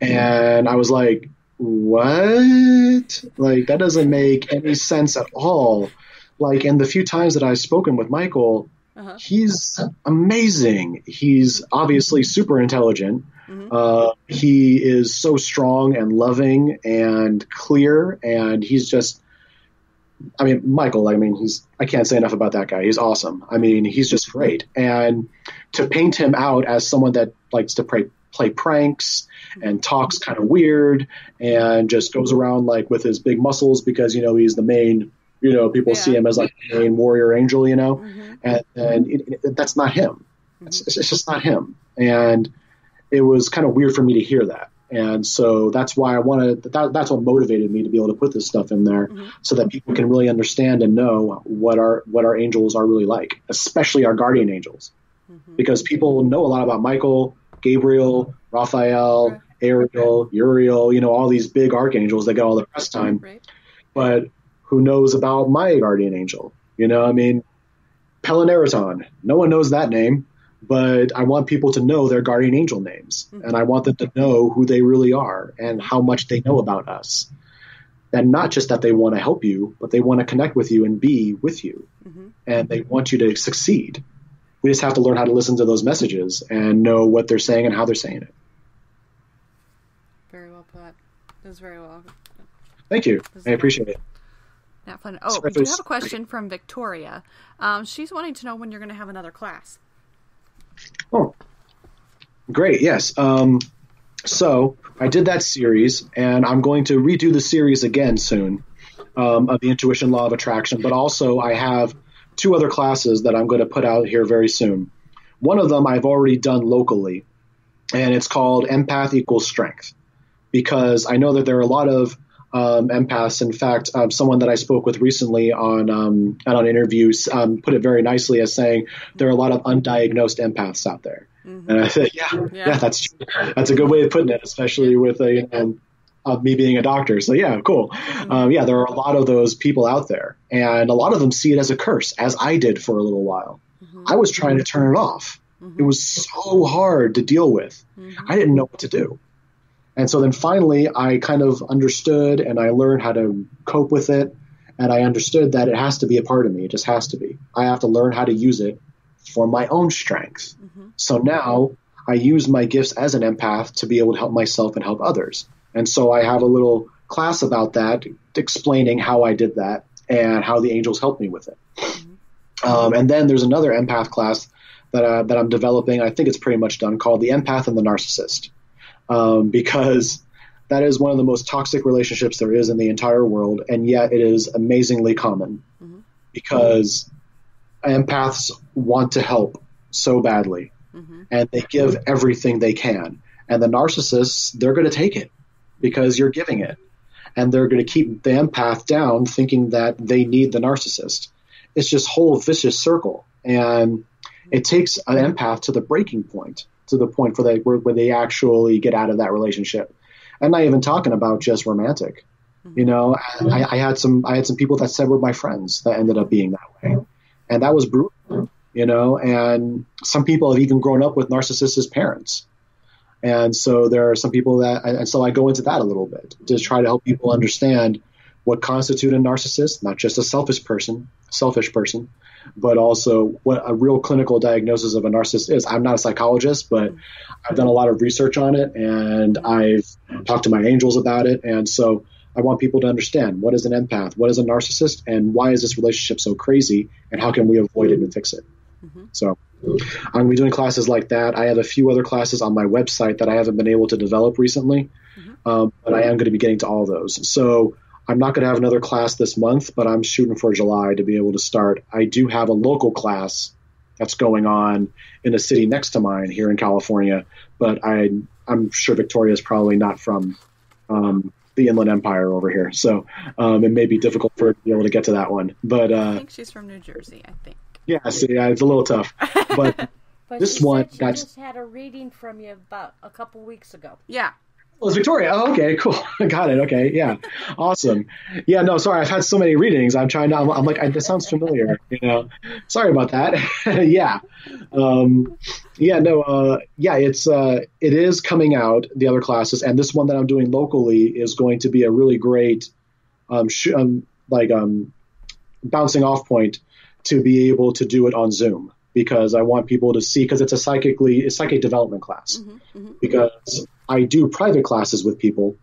And I was like, what? Like, that doesn't make any sense at all. Like, in the few times that I've spoken with Michael, he's amazing. He's obviously super intelligent. He is so strong and loving and clear, and he's just, Michael, I can't say enough about that guy. He's awesome. He's just great. And to paint him out as someone that likes to play pranks and talks kind of weird and just goes around like with his big muscles because, he's the main, people see him as like the main warrior angel, and that's not him. It's just not him. And it was kind of weird for me to hear that. And so that's why that's what motivated me to be able to put this stuff in there, so that people can really understand and know what our angels are really like, especially our guardian angels, because people know a lot about Michael, Gabriel, Raphael, Ariel, Uriel, all these big archangels that get all the press time. Right. But who knows about my guardian angel? Pelineraton. No one knows that name. But I want people to know their guardian angel names, and I want them to know who they really are and how much they know about us. And not just that they want to help you, but they want to connect with you and be with you. And they want you to succeed. We just have to learn how to listen to those messages and know what they're saying and how they're saying it. Very well put. That was very well. Thank you. I appreciate it. Not fun. Oh, we do have a question from Victoria. She's wanting to know when you're going to have another class. Oh, great. Yes. So I did that series, and I'm going to redo the series again soon, of the Intuition Law of Attraction. But also I have 2 other classes that I'm going to put out here very soon. One of them I've already done locally, and it's called Empath Equals Strength, because I know that there are a lot of empaths. In fact, someone that I spoke with recently on interviews put it very nicely as saying there are a lot of undiagnosed empaths out there. And I said, yeah, that's true. That's a good way of putting it, especially with me being a doctor. So yeah, cool. There are a lot of those people out there, and a lot of them see it as a curse, as I did for a little while. I was trying to turn it off. It was so hard to deal with. I didn't know what to do. And so then finally I kind of understood, and I learned how to cope with it. And I understood that it has to be a part of me. It just has to be. I have to learn how to use it for my own strength. So now I use my gifts as an empath to be able to help myself and help others. And so I have a little class about that, explaining how I did that and how the angels helped me with it. And then there's another empath class that I'm developing. I think it's pretty much done, called The Empath and the Narcissist. Because that is one of the most toxic relationships there is in the entire world, and yet it is amazingly common, because empaths want to help so badly, and they give everything they can. And the narcissists, they're going to take it because you're giving it. and they're going to keep the empath down thinking that they need the narcissist. It's just whole vicious circle. And it takes an empath to the breaking point, to the point where they actually get out of that relationship. I'm not even talking about just romantic. You know, I had some people that said were my friends that ended up being that way. And that was brutal, you know, and some people have even grown up with narcissists as parents. And so there are some people and so I go into that a little bit to try to help people understand what constitutes a narcissist, not just a selfish person, but also what a real clinical diagnosis of a narcissist is. I'm not a psychologist, but I've done a lot of research on it, and I've talked to my angels about it. And so I want people to understand, what is an empath, what is a narcissist, and why is this relationship so crazy, and how can we avoid it and fix it? So I'm going to be doing classes like that. I have a few other classes on my website that I haven't been able to develop recently, but I am going to be getting to all those. So I'm not going to have another class this month, but I'm shooting for July to be able to start. I do have a local class that's going on in a city next to mine here in California, but I'm sure Victoria is probably not from the Inland Empire over here. So it may be difficult for her to be able to get to that one. But I think she's from New Jersey, I think. Yeah, so yeah, it's a little tough. But this one got... just had a reading from you about a couple weeks ago. Yeah. Oh, it's Victoria. Oh, okay, cool. Got it. Okay, yeah, awesome. Yeah, no, sorry, I've had so many readings. I'm like, this sounds familiar. You know, sorry about that. Yeah, it is coming out, the other classes, and this one that I'm doing locally is going to be a really great, bouncing off point to be able to do it on Zoom, because I want people to see, because it's a psychic development class, because I do private classes with people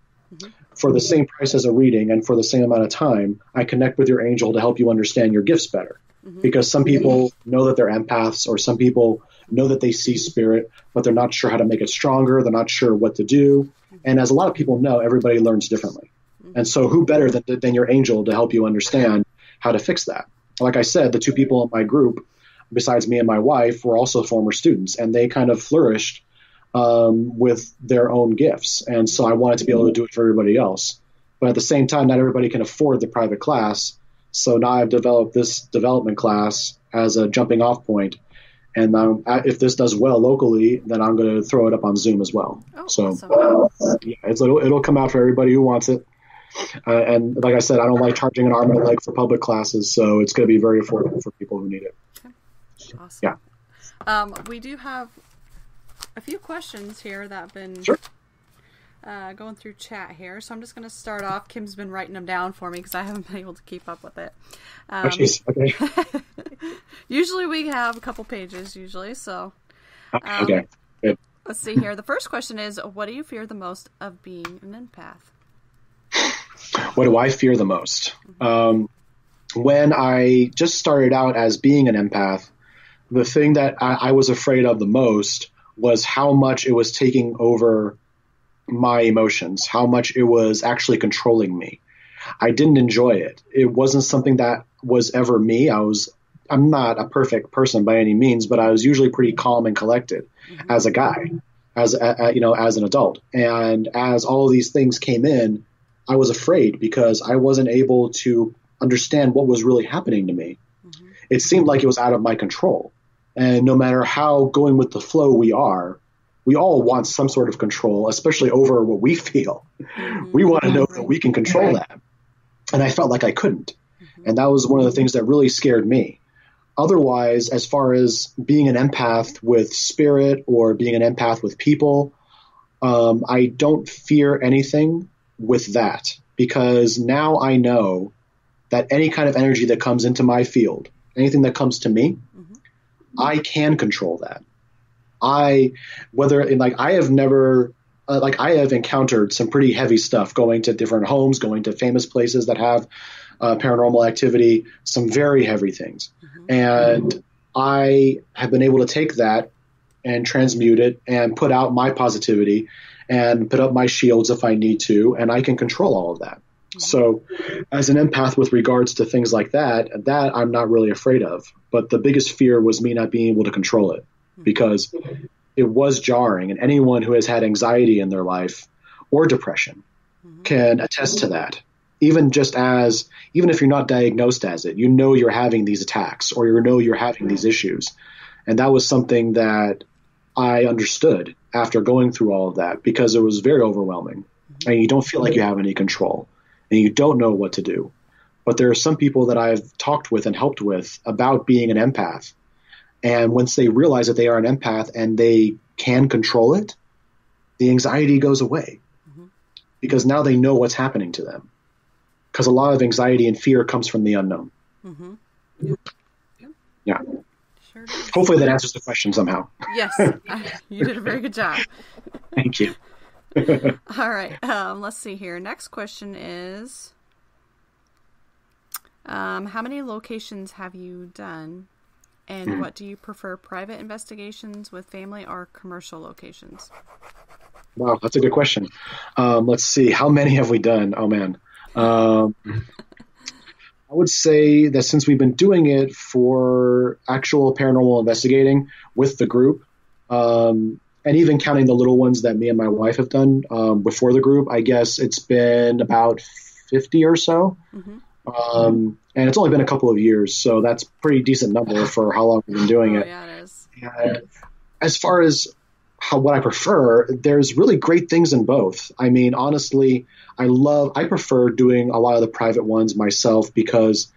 for the same price as a reading, and for the same amount of time, I connect with your angel to help you understand your gifts better. Because some people know that they're empaths, or some people know that they see spirit, but they're not sure how to make it stronger. They're not sure what to do. And as a lot of people know, everybody learns differently. And so who better than your angel to help you understand how to fix that? Like I said, the two people in my group, besides me and my wife, were also former students, and they kind of flourished with their own gifts. And so I wanted to be able to do it for everybody else. But at the same time, not everybody can afford the private class. So now I've developed this development class as a jumping off point. And if this does well locally, then I'm going to throw it up on Zoom as well. Oh, so awesome. Yeah, it'll come out for everybody who wants it. And like I said, I don't like charging an arm and a leg for public classes. So it's going to be very affordable for people who need it. Okay. Awesome. Yeah. We do have a few questions here that have been going through chat here. So I'm just going to start off. Kim's been writing them down for me because I haven't been able to keep up with it. Okay. Usually we have a couple pages, so. Okay. Good. Let's see here. The first question is, what do you fear the most of being an empath? What do I fear the most? When I just started out as being an empath, the thing that I was afraid of the most was how much it was taking over my emotions, how much it was actually controlling me. I didn't enjoy it. It wasn't something that was ever me. I'm not a perfect person by any means, but I was usually pretty calm and collected as a guy, as an adult. And as all of these things came in, I was afraid because I wasn't able to understand what was really happening to me. It seemed like it was out of my control. And no matter how going with the flow we all want some sort of control, especially over what we feel. We want to know that we can control that. And I felt like I couldn't. And that was one of the things that really scared me. Otherwise, as far as being an empath with spirit or being an empath with people, I don't fear anything with that, because now I know that any kind of energy that comes into my field, anything that comes to me, I can control that. I have encountered some pretty heavy stuff going to different homes, going to famous places that have paranormal activity, some very heavy things. And I have been able to take that and transmute it and put out my positivity and put up my shields if I need to, and I can control all of that. So as an empath with regards to things like that I'm not really afraid of. But the biggest fear was me not being able to control it, because it was jarring. And anyone who has had anxiety in their life or depression, can attest to that. Even if you're not diagnosed as it, you're having these attacks, or you're having these issues. And that was something that I understood after going through all of that, because it was very overwhelming, and you don't feel like you have any control, and you don't know what to do. But there are some people that I've talked with and helped with about being an empath. And once they realize that they are an empath and they can control it, the anxiety goes away, because now they know what's happening to them. Because a lot of anxiety and fear comes from the unknown. Yeah. Sure does. Hopefully that answers the question somehow. Yes, you did a very good job. Thank you. All right, let's see here. Next question is, how many locations have you done, and what do you prefer, private investigations with family or commercial locations? Wow, that's a good question. Let's see. How many have we done? Oh, man. I would say that since we've been doing it for actual paranormal investigating with the group, and even counting the little ones that me and my wife have done before the group, I guess it's been about 50 or so. And it's only been a couple of years, so that's a pretty decent number for how long we've been doing it. Yeah, it is. And as far as what I prefer, there's really great things in both. I mean, honestly, I prefer doing a lot of the private ones myself, because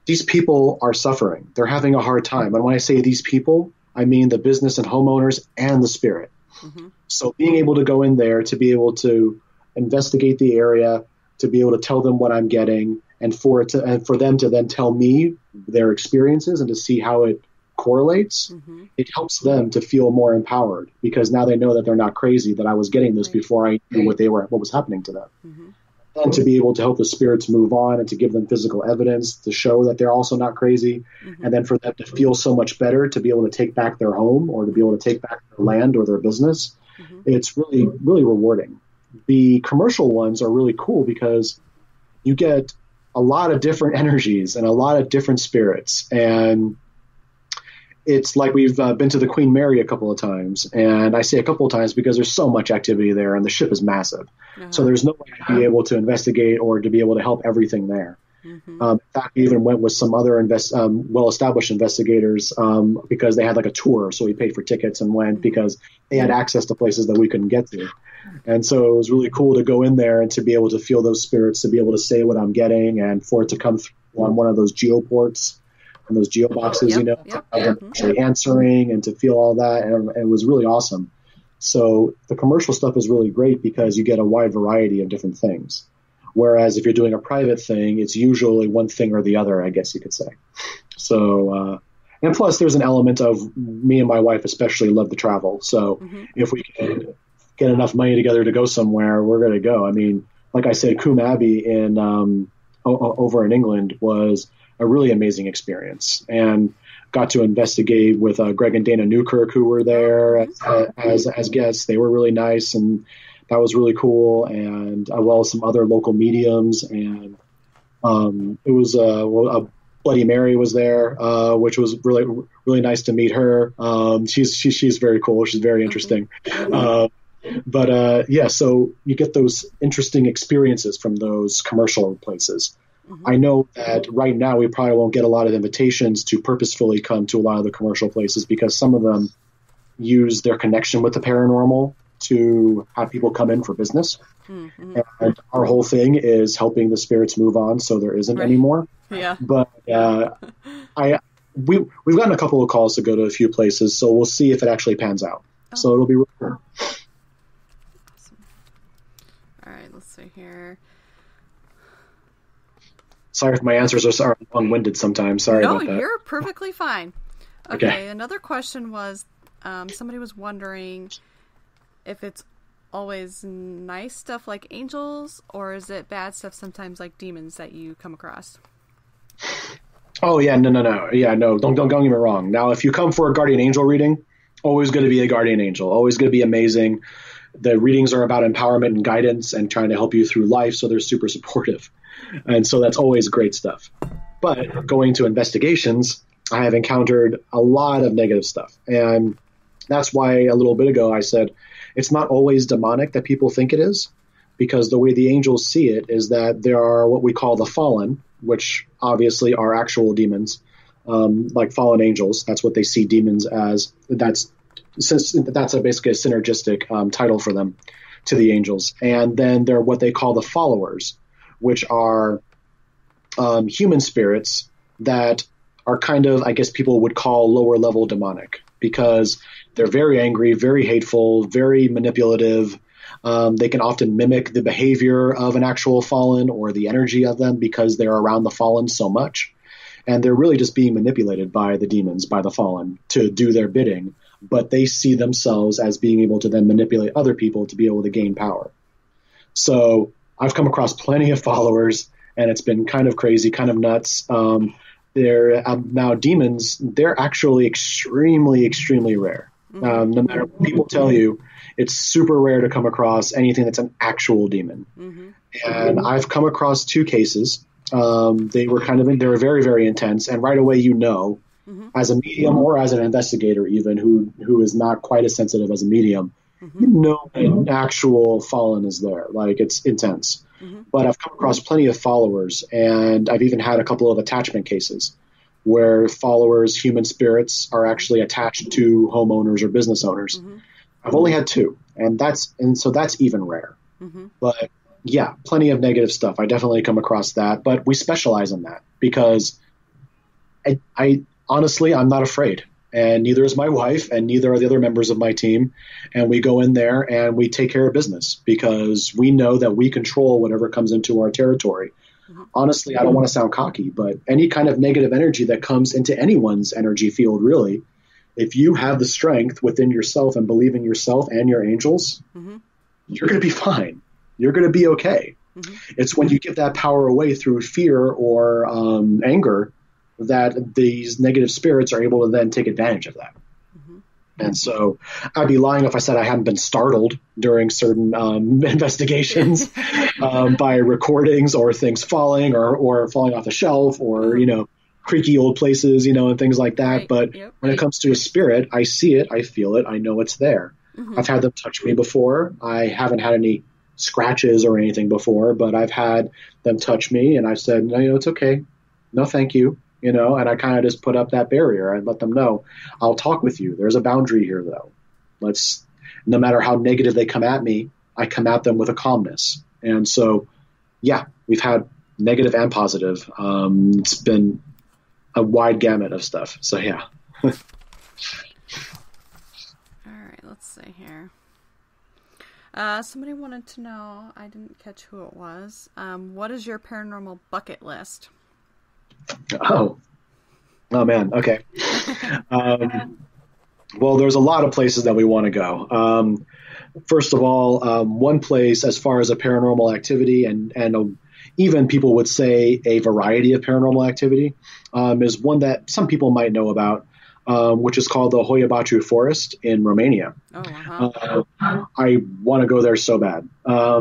these people are suffering. They're having a hard time. And when I say these people, I mean the business and homeowners and the spirit. So being able to go in there, to be able to investigate the area, to be able to tell them what I'm getting, and for them to then tell me their experiences and to see how it correlates, it helps them to feel more empowered, because now they know that they're not crazy, that I was getting this before I knew what was happening to them. And to be able to help the spirits move on, and to give them physical evidence to show that they're also not crazy, and then for them to feel so much better, to be able to take back their home, or to be able to take back their land or their business. It's really, really rewarding. The commercial ones are really cool because you get a lot of different energies and a lot of different spirits. And it's like we've been to the Queen Mary a couple of times. And I say a couple of times because there's so much activity there, and the ship is massive. So there's no way to be able to investigate or to be able to help everything there. In fact, we even went with some other well-established investigators because they had like a tour. So we paid for tickets and went because they had access to places that we couldn't get to. And so it was really cool to go in there and to be able to feel those spirits, to be able to say what I'm getting, and for it to come through on one of those geoports and those geo boxes, actually answering, and to feel all that. And it was really awesome. So the commercial stuff is really great because you get a wide variety of different things. Whereas if you're doing a private thing, it's usually one thing or the other, I guess you could say. So, and plus there's an element of me and my wife especially love to travel. So if we can get enough money together to go somewhere, we're going to go. I mean, like I said, Coombe Abbey over in England was a really amazing experience, and got to investigate with Greg and Dana Newkirk, who were there as guests. They were really nice, and that was really cool. And well, some other local mediums, and it was a Bloody Mary was there, which was really, really nice to meet her. She's very cool. She's very interesting. But so you get those interesting experiences from those commercial places. I know that right now we probably won't get a lot of invitations to purposefully come to a lot of the commercial places, because some of them use their connection with the paranormal to have people come in for business. And our whole thing is helping the spirits move on, so there isn't anymore. But we've gotten a couple of calls to go to a few places, so we'll see if it actually pans out. So it'll be really cool. Awesome. All right, let's see here. Sorry if my answers are long-winded sometimes. Sorry about that. No, you're perfectly fine. Okay, another question was, somebody was wondering if it's always nice stuff like angels, or is it bad stuff sometimes like demons that you come across? Oh, yeah, no. Yeah, no, don't get me wrong. Now, if you come for a guardian angel reading, always going to be a guardian angel, always going to be amazing. The readings are about empowerment and guidance and trying to help you through life, so they're super supportive. And so that's always great stuff. But going to investigations, I have encountered a lot of negative stuff. And that's why a little bit ago I said it's not always demonic that people think it is. because the way the angels see it is that there are what we call the fallen, which obviously are actual demons, like fallen angels. That's what they see demons as. That's basically a synergistic title for them to the angels. And then they're what they call the followers, which are human spirits that are kind of, I guess people would call lower level demonic, because they're very angry, very hateful, very manipulative. They can often mimic the behavior of an actual fallen or the energy of them because they're around the fallen so much. And they're really just being manipulated by the demons, by the fallen, to do their bidding. But they see themselves as being able to then manipulate other people to be able to gain power. So I've come across plenty of followers, and it's been kind of crazy, kind of nuts. They're now demons. They're actually extremely, extremely rare. No matter what people tell you, it's super rare to come across anything that's an actual demon. And I've come across 2 cases. They were very, very intense. And right away, as a medium or as an investigator, even who is not quite as sensitive as a medium, an actual fallen is there. Like, it's intense. But I've come across plenty of followers, and I've even had a couple of attachment cases where followers, human spirits, are actually attached to homeowners or business owners. I've only had 2, so that's even rare. But yeah, plenty of negative stuff. I definitely come across that, but we specialize in that because I honestly, I'm not afraid, and neither is my wife, and neither are the other members of my team. And we go in there and we take care of business because we know that we control whatever comes into our territory. Honestly, I don't want to sound cocky, but any kind of negative energy that comes into anyone's energy field, really, if you have the strength within yourself and believe in yourself and your angels, you're going to be fine. You're going to be okay. It's when you give that power away through fear or anger that these negative spirits are able to then take advantage of that. And so I'd be lying if I said I hadn't been startled during certain investigations by recordings or things falling or falling off a shelf or, creaky old places, and things like that. Right. But when it comes to a spirit, I see it, I feel it, I know it's there. I've had them touch me before. I haven't had any scratches or anything before, but I've had them touch me and I've said, no, it's okay. No, thank you. And I kind of just put up that barrier. I let them know, I'll talk with you. There's a boundary here, though. No matter how negative they come at me, I come at them with a calmness. And so, yeah, we've had negative and positive. It's been a wide gamut of stuff. So, yeah. All right, let's see here. Somebody wanted to know, I didn't catch who it was. What is your paranormal bucket list? Oh man. Okay. Well, there's a lot of places that we want to go. First of all, one place as far as a paranormal activity and even people would say a variety of paranormal activity is one that some people might know about, which is called the Hoia Forest in Romania. I want to go there so bad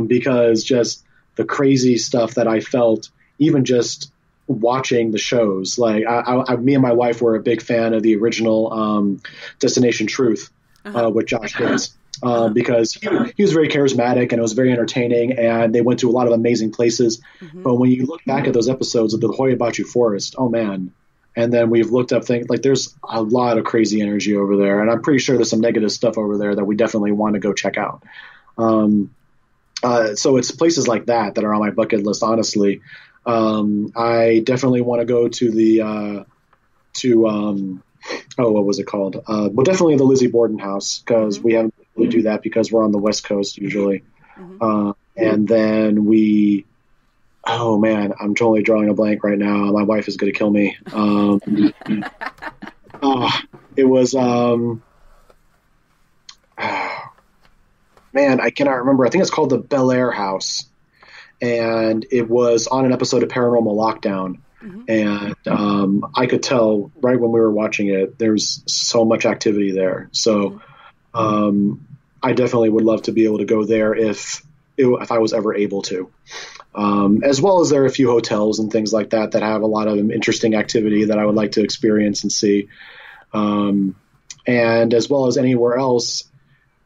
because just the crazy stuff that I felt, even just watching the shows. Like me and my wife were a big fan of the original Destination Truth with Josh Gates because he was very charismatic and it was very entertaining and they went to a lot of amazing places. But when you look back at those episodes of the Hoia Forest, oh man. And then we've looked up things like there's a lot of crazy energy over there. And I'm pretty sure there's some negative stuff over there that we definitely want to go check out. So it's places like that are on my bucket list, honestly. I definitely want to go to the what was it called? Well, definitely the Lizzie Borden house because we haven't really do that because we're on the West Coast usually. And then oh man, I'm totally drawing a blank right now. My wife is going to kill me. It was man, I cannot remember. I think it's called the Bel Air House. And it was on an episode of Paranormal Lockdown. And I could tell right when we were watching it, there's so much activity there. So I definitely would love to be able to go there if I was ever able to. As well as there are a few hotels and things like that have a lot of interesting activity that I would like to experience and see. And as well as anywhere else,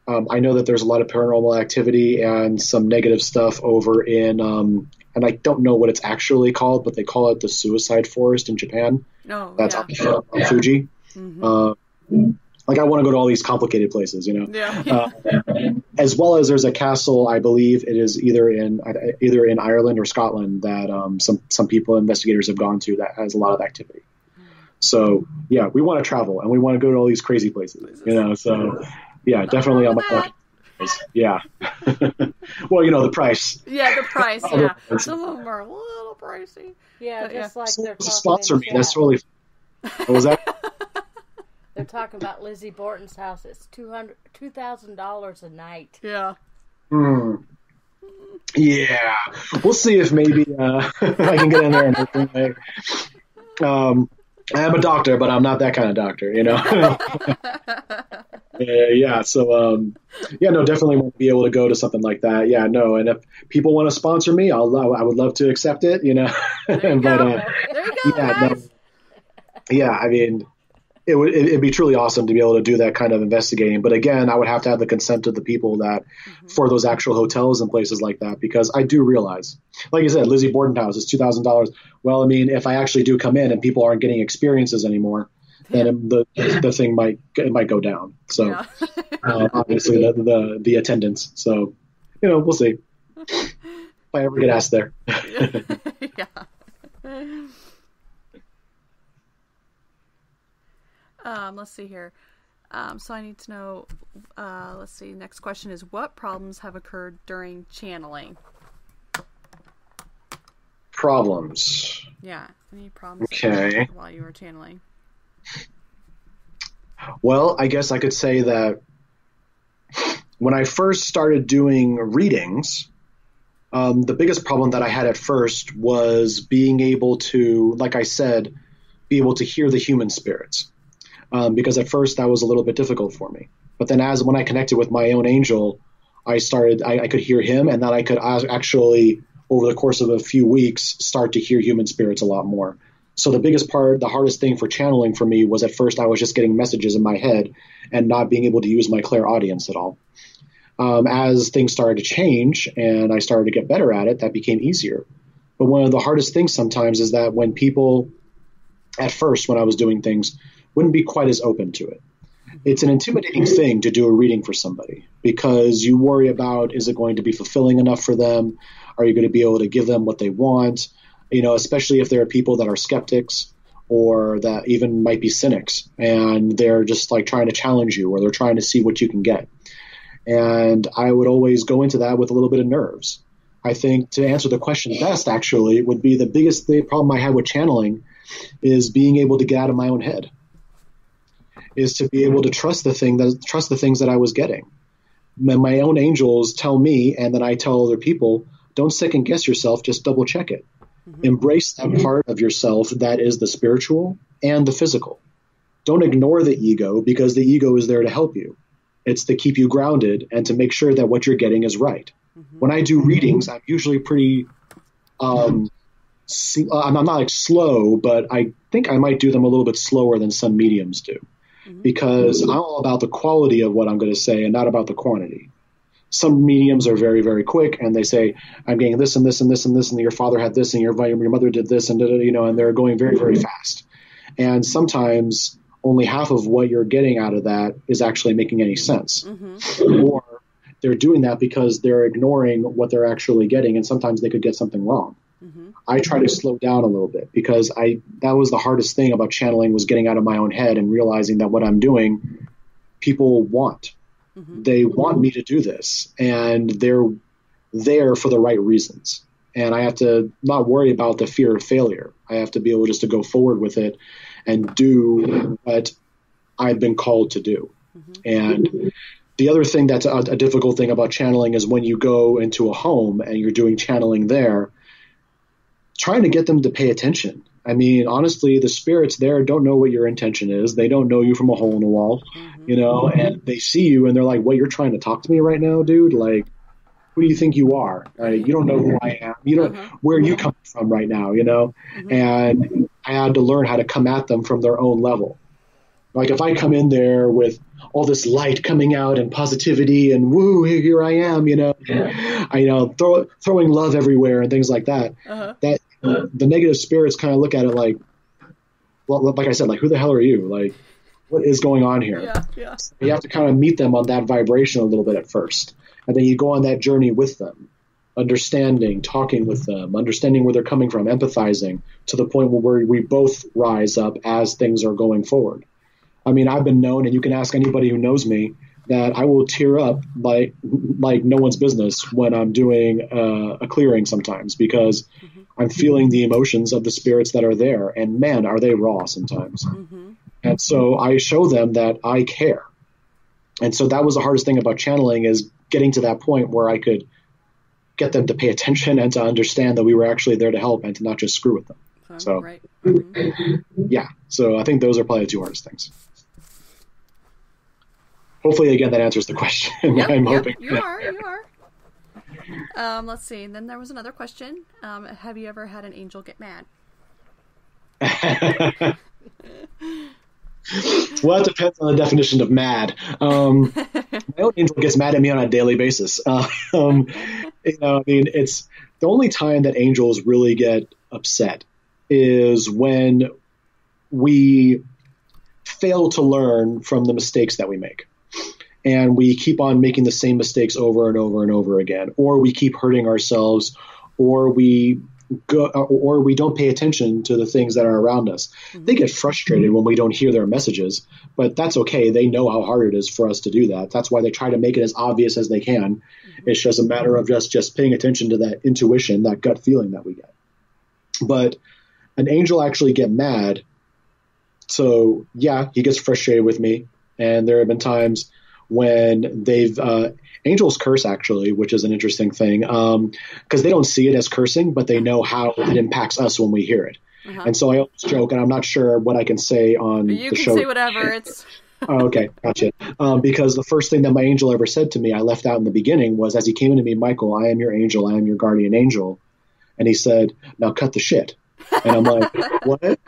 I know that there's a lot of paranormal activity and some negative stuff over in, and I don't know what it's actually called, but they call it the suicide forest in Japan. Oh, That's yeah. up Fuji. Mm-hmm. Like I want to go to all these complicated places, Yeah. as well as there's a castle, I believe it is either in Ireland or Scotland that some people, investigators have gone to that has a lot of activity. So yeah, we want to travel and we want to go to all these crazy places, so yeah, definitely on my bucket list. Yeah. Well, the price. Yeah, the price, yeah. Some of them are a little pricey. Yeah, But, just like they're talking sponsor in me. chat. That's totally. What was that? They're talking about Lizzie Borton's house. It's $2,000 a night. Yeah. Yeah, we'll see if maybe I can get in there and everything. I am a doctor, but I'm not that kind of doctor, Yeah, so no, definitely won't be able to go to something like that. Yeah, no, and if people want to sponsor me, I would love to accept it, There you but go. There you go, yeah, guys. yeah, I mean, it'd be truly awesome to be able to do that kind of investigating. But again, I would have to have the consent of the people that for those actual hotels and places like that, because I do realize, like you said, Lizzie Borden House is $2,000. Well, I mean, if I actually do come in and people aren't getting experiences anymore, then the thing might go down. So obviously the attendance. So we'll see if I ever get asked there. Yeah. Let's see here. So I need to know, let's see, next question is, what problems have occurred during channeling? Problems. Yeah, any problems Okay. while you were channeling? Well, I guess I could say that when I first started doing readings, the biggest problem that I had at first was being able to, like I said, be able to hear the human spirits. Because at first that was a little bit difficult for me. But then when I connected with my own angel, I could hear him, and then I could actually, over the course of a few weeks, start to hear human spirits a lot more. So the hardest thing for channeling for me was at first I was just getting messages in my head and not being able to use my clairaudience at all. As things started to change and I started to get better at it, that became easier. But one of the hardest things sometimes is that when people, at first when I was doing things, wouldn't be quite as open to it. It's an intimidating thing to do a reading for somebody because you worry about, is it going to be fulfilling enough for them? Are you going to be able to give them what they want? Especially if there are people that are skeptics or that even might be cynics and they're just like trying to challenge you or they're trying to see what you can get. And I would always go into that with a little bit of nerves. I think to answer the question best, actually, would be the biggest problem I had with channeling is being able to get out of my own head. Is to be able to trust the things that I was getting. My own angels tell me, and then I tell other people, don't second guess yourself, just double check it. Mm-hmm. Embrace that part of yourself that is the spiritual and the physical. Don't ignore the ego because the ego is there to help you. It's to keep you grounded and to make sure that what you're getting is right. Mm-hmm. When I do readings, I'm usually pretty, I'm not like slow, but I think I might do them a little bit slower than some mediums do. Because I'm all about the quality of what I'm going to say and not about the quantity. Some mediums are very, very quick and they say, I'm getting this and this and this and this, and your father had this and your mother did this, and and they're going very, very fast. And sometimes only half of what you're getting out of that is actually making any sense. Mm-hmm. Or they're doing that because they're ignoring what they're actually getting, and sometimes they could get something wrong. Mm-hmm. I try to slow down a little bit because that was the hardest thing about channeling, was getting out of my own head and realizing that what I'm doing, people want. Mm-hmm. They want me to do this, and they're there for the right reasons. And I have to not worry about the fear of failure. I have to be able just to go forward with it and do what I've been called to do. Mm-hmm. And the other thing that's a difficult thing about channeling is when you go into a home and you're doing channeling there, trying to get them to pay attention. I mean, honestly, the spirits there don't know what your intention is. They don't know you from a hole in the wall, mm-hmm. And they see you and they're like, what, you're trying to talk to me right now, dude? Like, who do you think you are? You don't know who I am. You don't, where are you coming from right now, Mm-hmm. And I had to learn how to come at them from their own level. Like if I come in there with all this light coming out and positivity and woo, here I am, throwing love everywhere and things like that, that the negative spirits kind of look at it like, well, like I said, like, who the hell are you? Like, what is going on here? Yeah. You have to kind of meet them on that vibration a little bit at first. And then you go on that journey with them, understanding, talking with them, understanding where they're coming from, empathizing to the point where we both rise up as things are going forward. I mean, I've been known, and you can ask anybody who knows me, that I will tear up like no one's business when I'm doing a clearing sometimes, because I'm feeling the emotions of the spirits that are there, and man, are they raw sometimes. And so I show them that I care. And so that was the hardest thing about channeling, is getting to that point where I could get them to pay attention and to understand that we were actually there to help and to not just screw with them. So, right. Yeah. So I think those are probably the two hardest things. Hopefully, again, that answers the question. I'm hoping. You are. Let's see. And then there was another question. Have you ever had an angel get mad? Well, it depends on the definition of mad. My own angel gets mad at me on a daily basis. It's the only time that angels really get upset is when we fail to learn from the mistakes that we make. And we keep on making the same mistakes over and over and over again, or we keep hurting ourselves, or we don't pay attention to the things that are around us. They get frustrated when we don't hear their messages, but that's okay. They know how hard it is for us to do that. That's why they try to make it as obvious as they can. It's just a matter of just paying attention to that intuition, that gut feeling that we get. But an angel actually get mad. So yeah, he gets frustrated with me. And there have been times when angels curse, actually, which is an interesting thing, because they don't see it as cursing, but they know how it impacts us when we hear it. And so I always joke, and I'm not sure what I can say on the show. You can say whatever. It's Oh, okay, gotcha. Because the first thing that my angel ever said to me, I left out in the beginning, was as he came into me, Michael, I am your angel, I am your guardian angel. And he said, now cut the shit. And I'm like, what?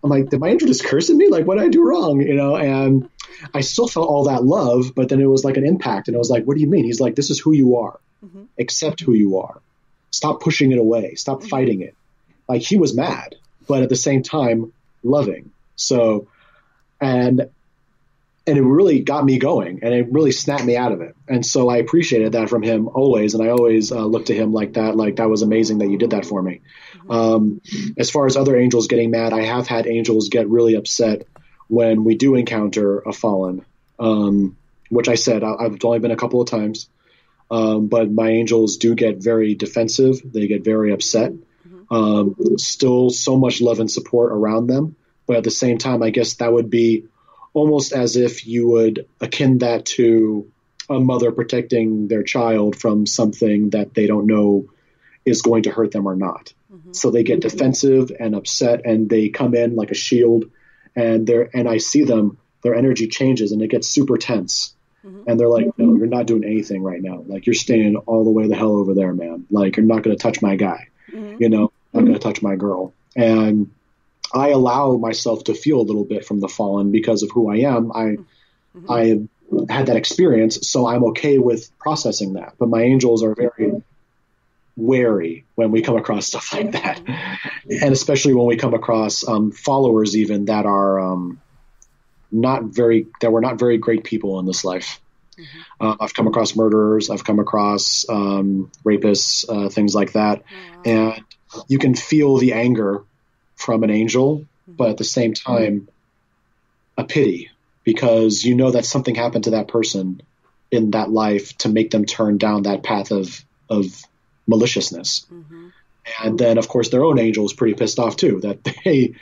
I'm like, did my angel just curse at me? Like, what did I do wrong? And I still felt all that love, but then it was like an impact. And I was like, what do you mean? He's like, this is who you are. Accept who you are. Stop pushing it away. Stop fighting it. Like, he was mad, but at the same time, loving. So, and it really got me going, and it really snapped me out of it. And so I appreciated that from him always. And I always looked to him like that was amazing that you did that for me. As far as other angels getting mad, I have had angels get really upset when we do encounter a fallen, which I said, I've only been a couple of times. But my angels do get very defensive. They get very upset. Still so much love and support around them. But at the same time, I guess that would be almost as if you would akin that to a mother protecting their child from something that they don't know is going to hurt them or not. So they get defensive and upset, and they come in like a shield, and I see them, their energy changes, and it gets super tense. And they're like, no, you're not doing anything right now. Like, you're staying all the way the hell over there, man. Like, you're not going to touch my guy, not going to touch my girl. And I allow myself to feel a little bit from the fallen because of who I am. I had that experience, so I'm okay with processing that. But my angels are very wary when we come across stuff like that. And especially when we come across followers even that are not very great people in this life. I've come across murderers. I've come across rapists, things like that. And you can feel the anger from an angel, but at the same time, a pity, because you know that something happened to that person in that life to make them turn down that path of maliciousness. And then, of course, their own angel is pretty pissed off too, that they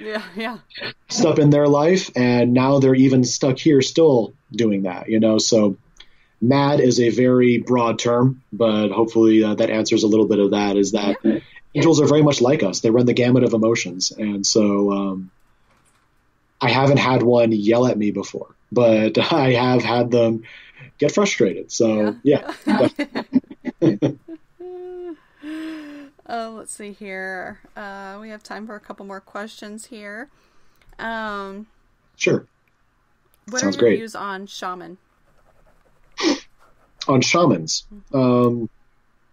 stuck in their life, and now they're even stuck here still doing that, So mad is a very broad term, but hopefully that answers a little bit of that, is that angels are very much like us. They run the gamut of emotions. And so I haven't had one yell at me before, but I have had them get frustrated. So, yeah. Let's see here. We have time for a couple more questions here. Sure. What Sounds are your great. views on shaman? On shamans.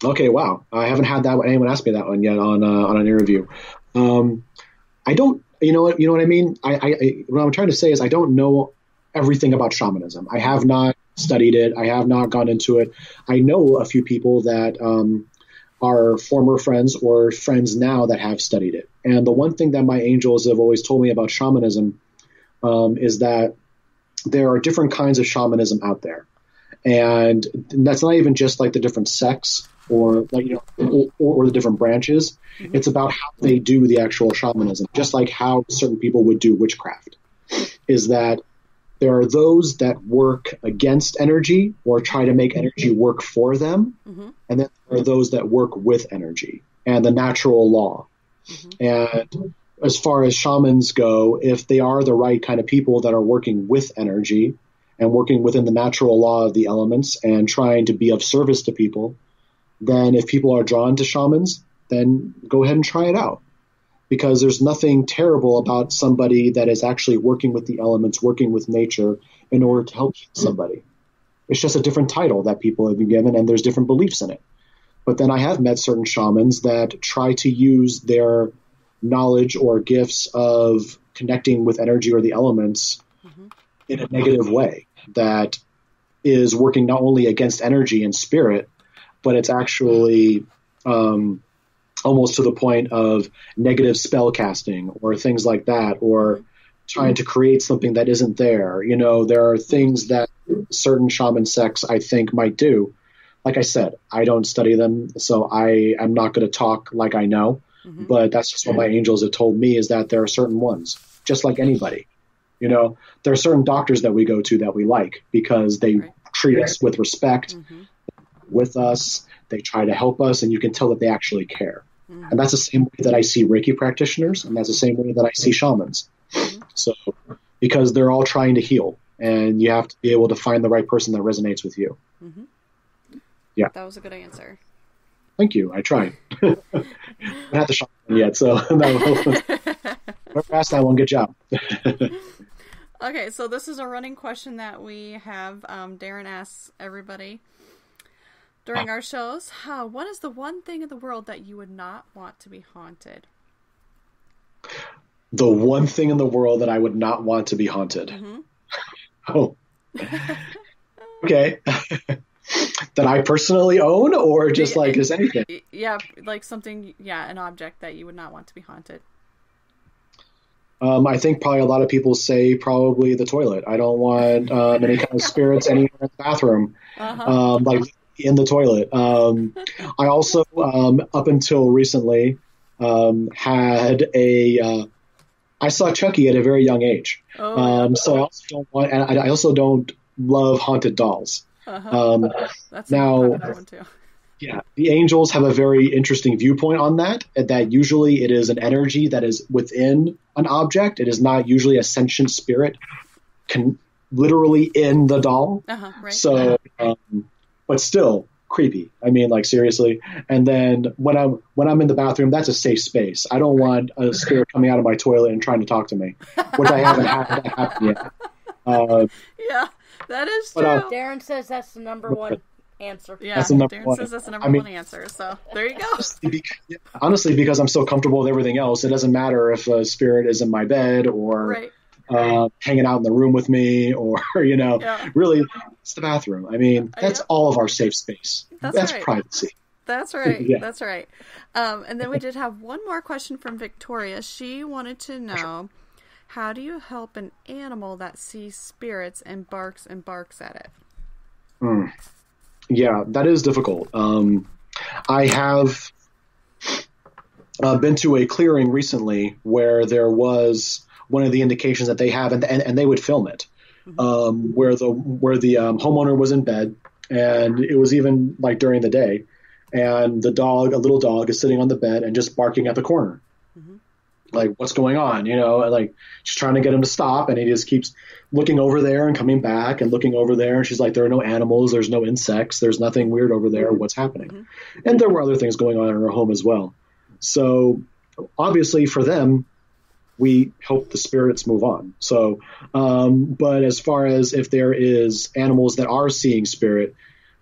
Okay, wow. I haven't had that one. Anyone asked me that one yet on an interview. I don't. You know what I mean. What I'm trying to say is I don't know everything about shamanism. I have not studied it. I have not gone into it. I know a few people that are former friends or friends now that have studied it. And the one thing that my angels have always told me about shamanism is that there are different kinds of shamanism out there. And that's not even just like the different sects or like, or the different branches. It's about how they do the actual shamanism, just like how certain people would do witchcraft. Is that there are those that work against energy or try to make energy work for them. And then there are those that work with energy and the natural law. And as far as shamans go, if they are the right kind of people that are working with energy and working within the natural law of the elements and trying to be of service to people, then if people are drawn to shamans, then go ahead and try it out. Because there's nothing terrible about somebody that is actually working with the elements, working with nature in order to help somebody. It's just a different title that people have been given, and there's different beliefs in it. But then I have met certain shamans that try to use their knowledge or gifts of connecting with energy or the elements in a negative way that is working not only against energy and spirit, but it's actually almost to the point of negative spell casting or things like that, or trying to create something that isn't there. There are things that certain shaman sects, I think, might do. Like I said, I don't study them, so I am not going to talk like I know, but that's just what my angels have told me, is that there are certain ones, just like anybody. There are certain doctors that we go to that we like because they treat us with respect, with us, they try to help us, and you can tell that they actually care. And that's the same way that I see Reiki practitioners, and that's the same way that I see shamans. So, because they're all trying to heal, and you have to be able to find the right person that resonates with you. Yeah. That was a good answer. Thank you. I tried. I haven't had the shaman yet, so whoever asked that one, good job. Okay, so this is a running question that we have. Darren asks everybody during our shows, what is the one thing in the world that you would not want to be haunted? The one thing in the world that I would not want to be haunted. Oh. Okay. That I personally own, or just like as anything? Yeah, like something, an object that you would not want to be haunted. I think probably a lot of people say probably the toilet. I don't want any kind of spirits anywhere in the bathroom. Like in the toilet. I also, up until recently, had I saw Chucky at a very young age. So I also don't want, and I also don't love haunted dolls. That's now, that one too. Yeah, the angels have a very interesting viewpoint on that usually it is an energy that is within an object. It is not usually a sentient spirit literally in the doll. Right. So, but still creepy. I mean, like, seriously. And then when I'm in the bathroom, that's a safe space. I don't want a spirit coming out of my toilet and trying to talk to me, which I haven't had that happen yet. Yeah, that is true. Darren says that's the number one answer. Yeah, Darren says that's the number one answer. So there you go. Honestly, because I'm so comfortable with everything else, it doesn't matter if a spirit is in my bed or hanging out in the room with me, or really, it's the bathroom. I mean, that's all of our safe space. That's right. Privacy. That's right. That's right. And then we did have one more question from Victoria. She wanted to know, how do you help an animal that sees spirits and barks at it? Yeah, that is difficult. I have been to a clearing recently where there was one of the indications that they have, and they would film it, where the homeowner was in bed, and it was even like during the day, and a little dog is sitting on the bed and just barking at the corner. Like, what's going on? Like, she's trying to get him to stop, and he just keeps looking over there and coming back and looking over there. And she's like, there are no animals, there's no insects, there's nothing weird over there. What's happening? And there were other things going on in her home as well. So obviously for them, we help the spirits move on. So, but as far as if there is animals that are seeing spirit,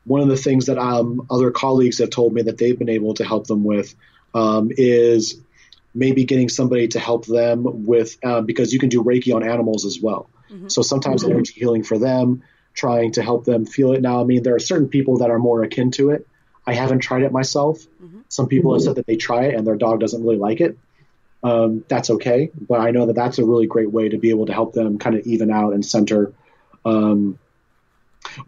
one of the things that other colleagues have told me that they've been able to help them with is maybe getting somebody to help them with, because you can do Reiki on animals as well. Mm-hmm. So sometimes energy healing for them, trying to help them feel it. Now, I mean, there are certain people that are more akin to it. I haven't tried it myself. Mm-hmm. Some people have said that they try it and their dog doesn't really like it. That's okay. But I know that that's a really great way to be able to help them kind of even out and center. One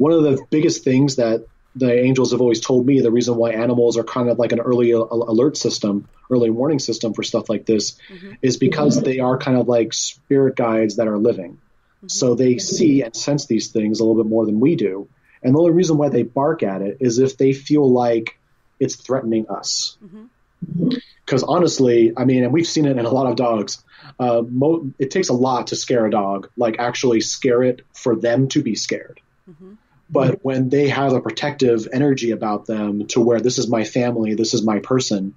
of the biggest things that the angels have always told me, the reason why animals are kind of like an early alert system, early warning system for stuff like this, is because they are kind of like spirit guides that are living. So they see and sense these things a little bit more than we do. And the only reason why they bark at it is if they feel like it's threatening us. Because honestly, I mean, and we've seen it in a lot of dogs, it takes a lot to scare a dog, like actually scare it for them to be scared. But when they have a protective energy about them to where this is my family, this is my person,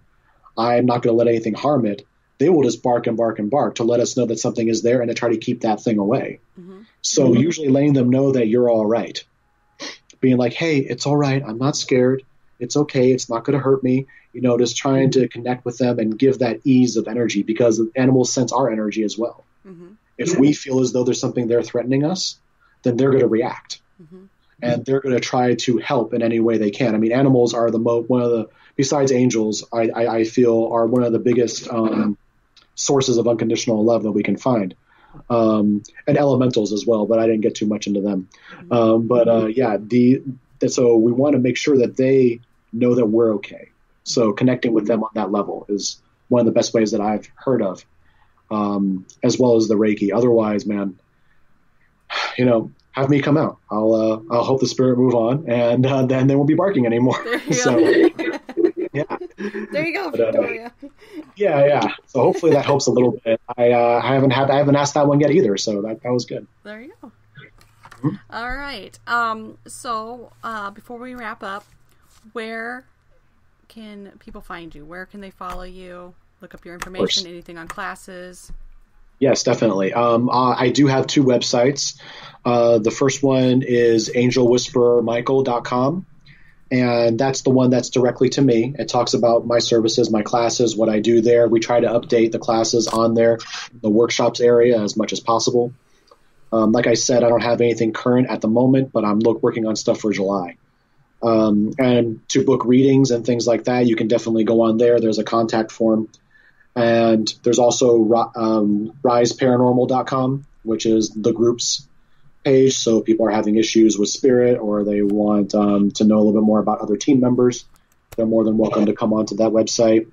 I'm not going to let anything harm it, they will just bark and bark and bark to let us know that something is there and to try to keep that thing away. So usually letting them know that you're all right. Being like, hey, it's all right. I'm not scared. It's okay. It's not going to hurt me. You know, just trying to connect with them and give that ease of energy, because animals sense our energy as well. If we feel as though there's something there threatening us, then they're going to react. And they're going to try to help in any way they can. I mean, animals are one of the, besides angels, I feel are one of the biggest sources of unconditional love that we can find. And elementals as well, but I didn't get too much into them. So we want to make sure that they know that we're okay. So connecting with them on that level is one of the best ways that I've heard of, as well as the Reiki. Otherwise, man, you know, have me come out. I'll help the spirit move on, and then they won't be barking anymore. So, yeah. There you go, Victoria. Yeah. So hopefully that helps a little bit. I haven't asked that one yet either, so that was good. There you go. All right. So before we wrap up, where can people find you? Where can they follow you? Look up your information, anything on classes? Yes, definitely. I do have two websites. The first one is angelwhisperermichael.com, and that's the one that's directly to me. It talks about my services, my classes, what I do there. We try to update the classes on there, the workshops area, as much as possible. Like I said, I don't have anything current at the moment, but I'm working on stuff for July. And to book readings and things like that, you can definitely go on there. There's a contact form. And there's also riseparanormal.com, which is the group's page. So if people are having issues with spirit, or they want to know a little bit more about other team members, they're more than welcome to come onto that website.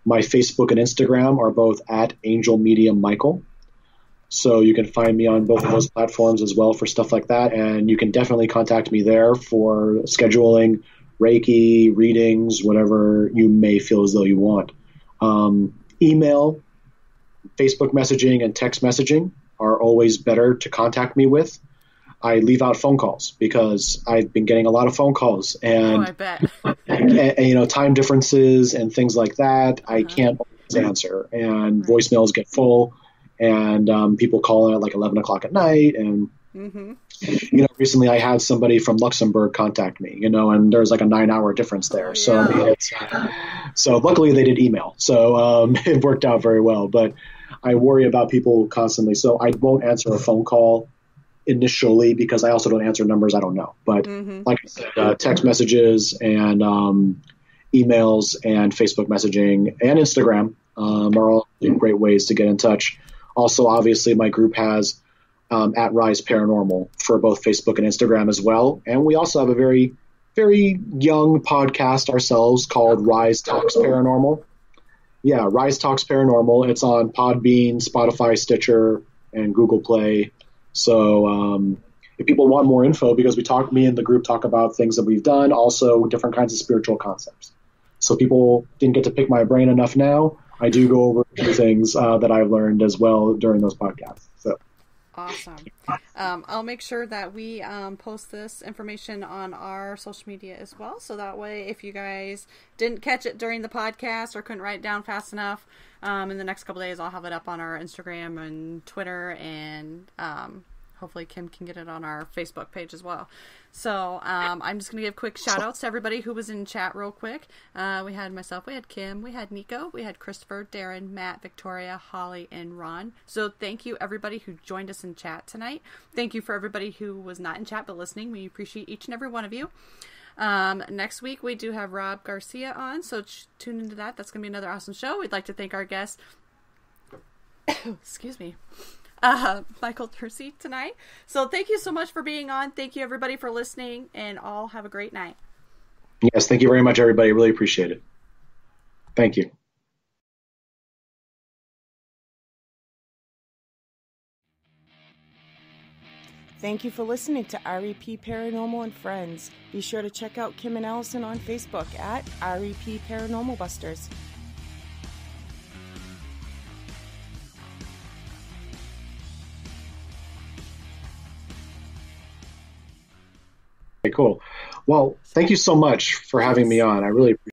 My Facebook and Instagram are both at Angel Medium Michael. So you can find me on both of those platforms as well for stuff like that. And you can definitely contact me there for scheduling, Reiki, readings, whatever you may feel as though you want. Email, Facebook messaging, and text messaging are always better to contact me with. I leave out phone calls because I've been getting a lot of phone calls, and, I bet. and time differences and things like that. I can't always answer, and voicemails get full, and people call at like 11 o'clock at night. And recently I had somebody from Luxembourg contact me, and there's like a 9-hour difference there. So I mean, so luckily they did email, so it worked out very well. But I worry about people constantly, so I won't answer a phone call initially, because I also don't answer numbers I don't know. But like I said, text messages and emails and Facebook messaging and Instagram are all great ways to get in touch. Also, obviously, my group has at Rise Paranormal for both Facebook and Instagram as well. And we also have a very, very young podcast ourselves called Rise Talks Paranormal. Yeah, Rise Talks Paranormal. It's on Podbean, Spotify, Stitcher, and Google Play. So if people want more info, because me and the group talk about things that we've done, also different kinds of spiritual concepts. So people didn't get to pick my brain enough now. I do go over a few things that I've learned as well during those podcasts. So. Awesome. I'll make sure that we post this information on our social media as well. So that way, if you guys didn't catch it during the podcast or couldn't write it down fast enough, in the next couple days, I'll have it up on our Instagram and Twitter, and hopefully Kim can get it on our Facebook page as well. So I'm just going to give quick shout outs to everybody who was in chat real quick. We had myself, we had Kim, we had Nico, we had Christopher, Darren, Matt, Victoria, Holly, and Ron. So thank you everybody who joined us in chat tonight. Thank you for everybody who was not in chat but listening. We appreciate each and every one of you. Next week we do have Rob Garcia on, so tune into that. That's going to be another awesome show. We'd like to thank our guest, excuse me, Michael Terzi tonight. So thank you so much for being on. Thank you everybody for listening, and all have a great night. Yes, thank you very much, everybody. Really appreciate it. Thank you. Thank you for listening to REP Paranormal and Friends. Be sure to check out Kim and Allison on Facebook at REP Paranormal Busters. Okay, cool. Well, thank you so much for having me on. I really appreciate it.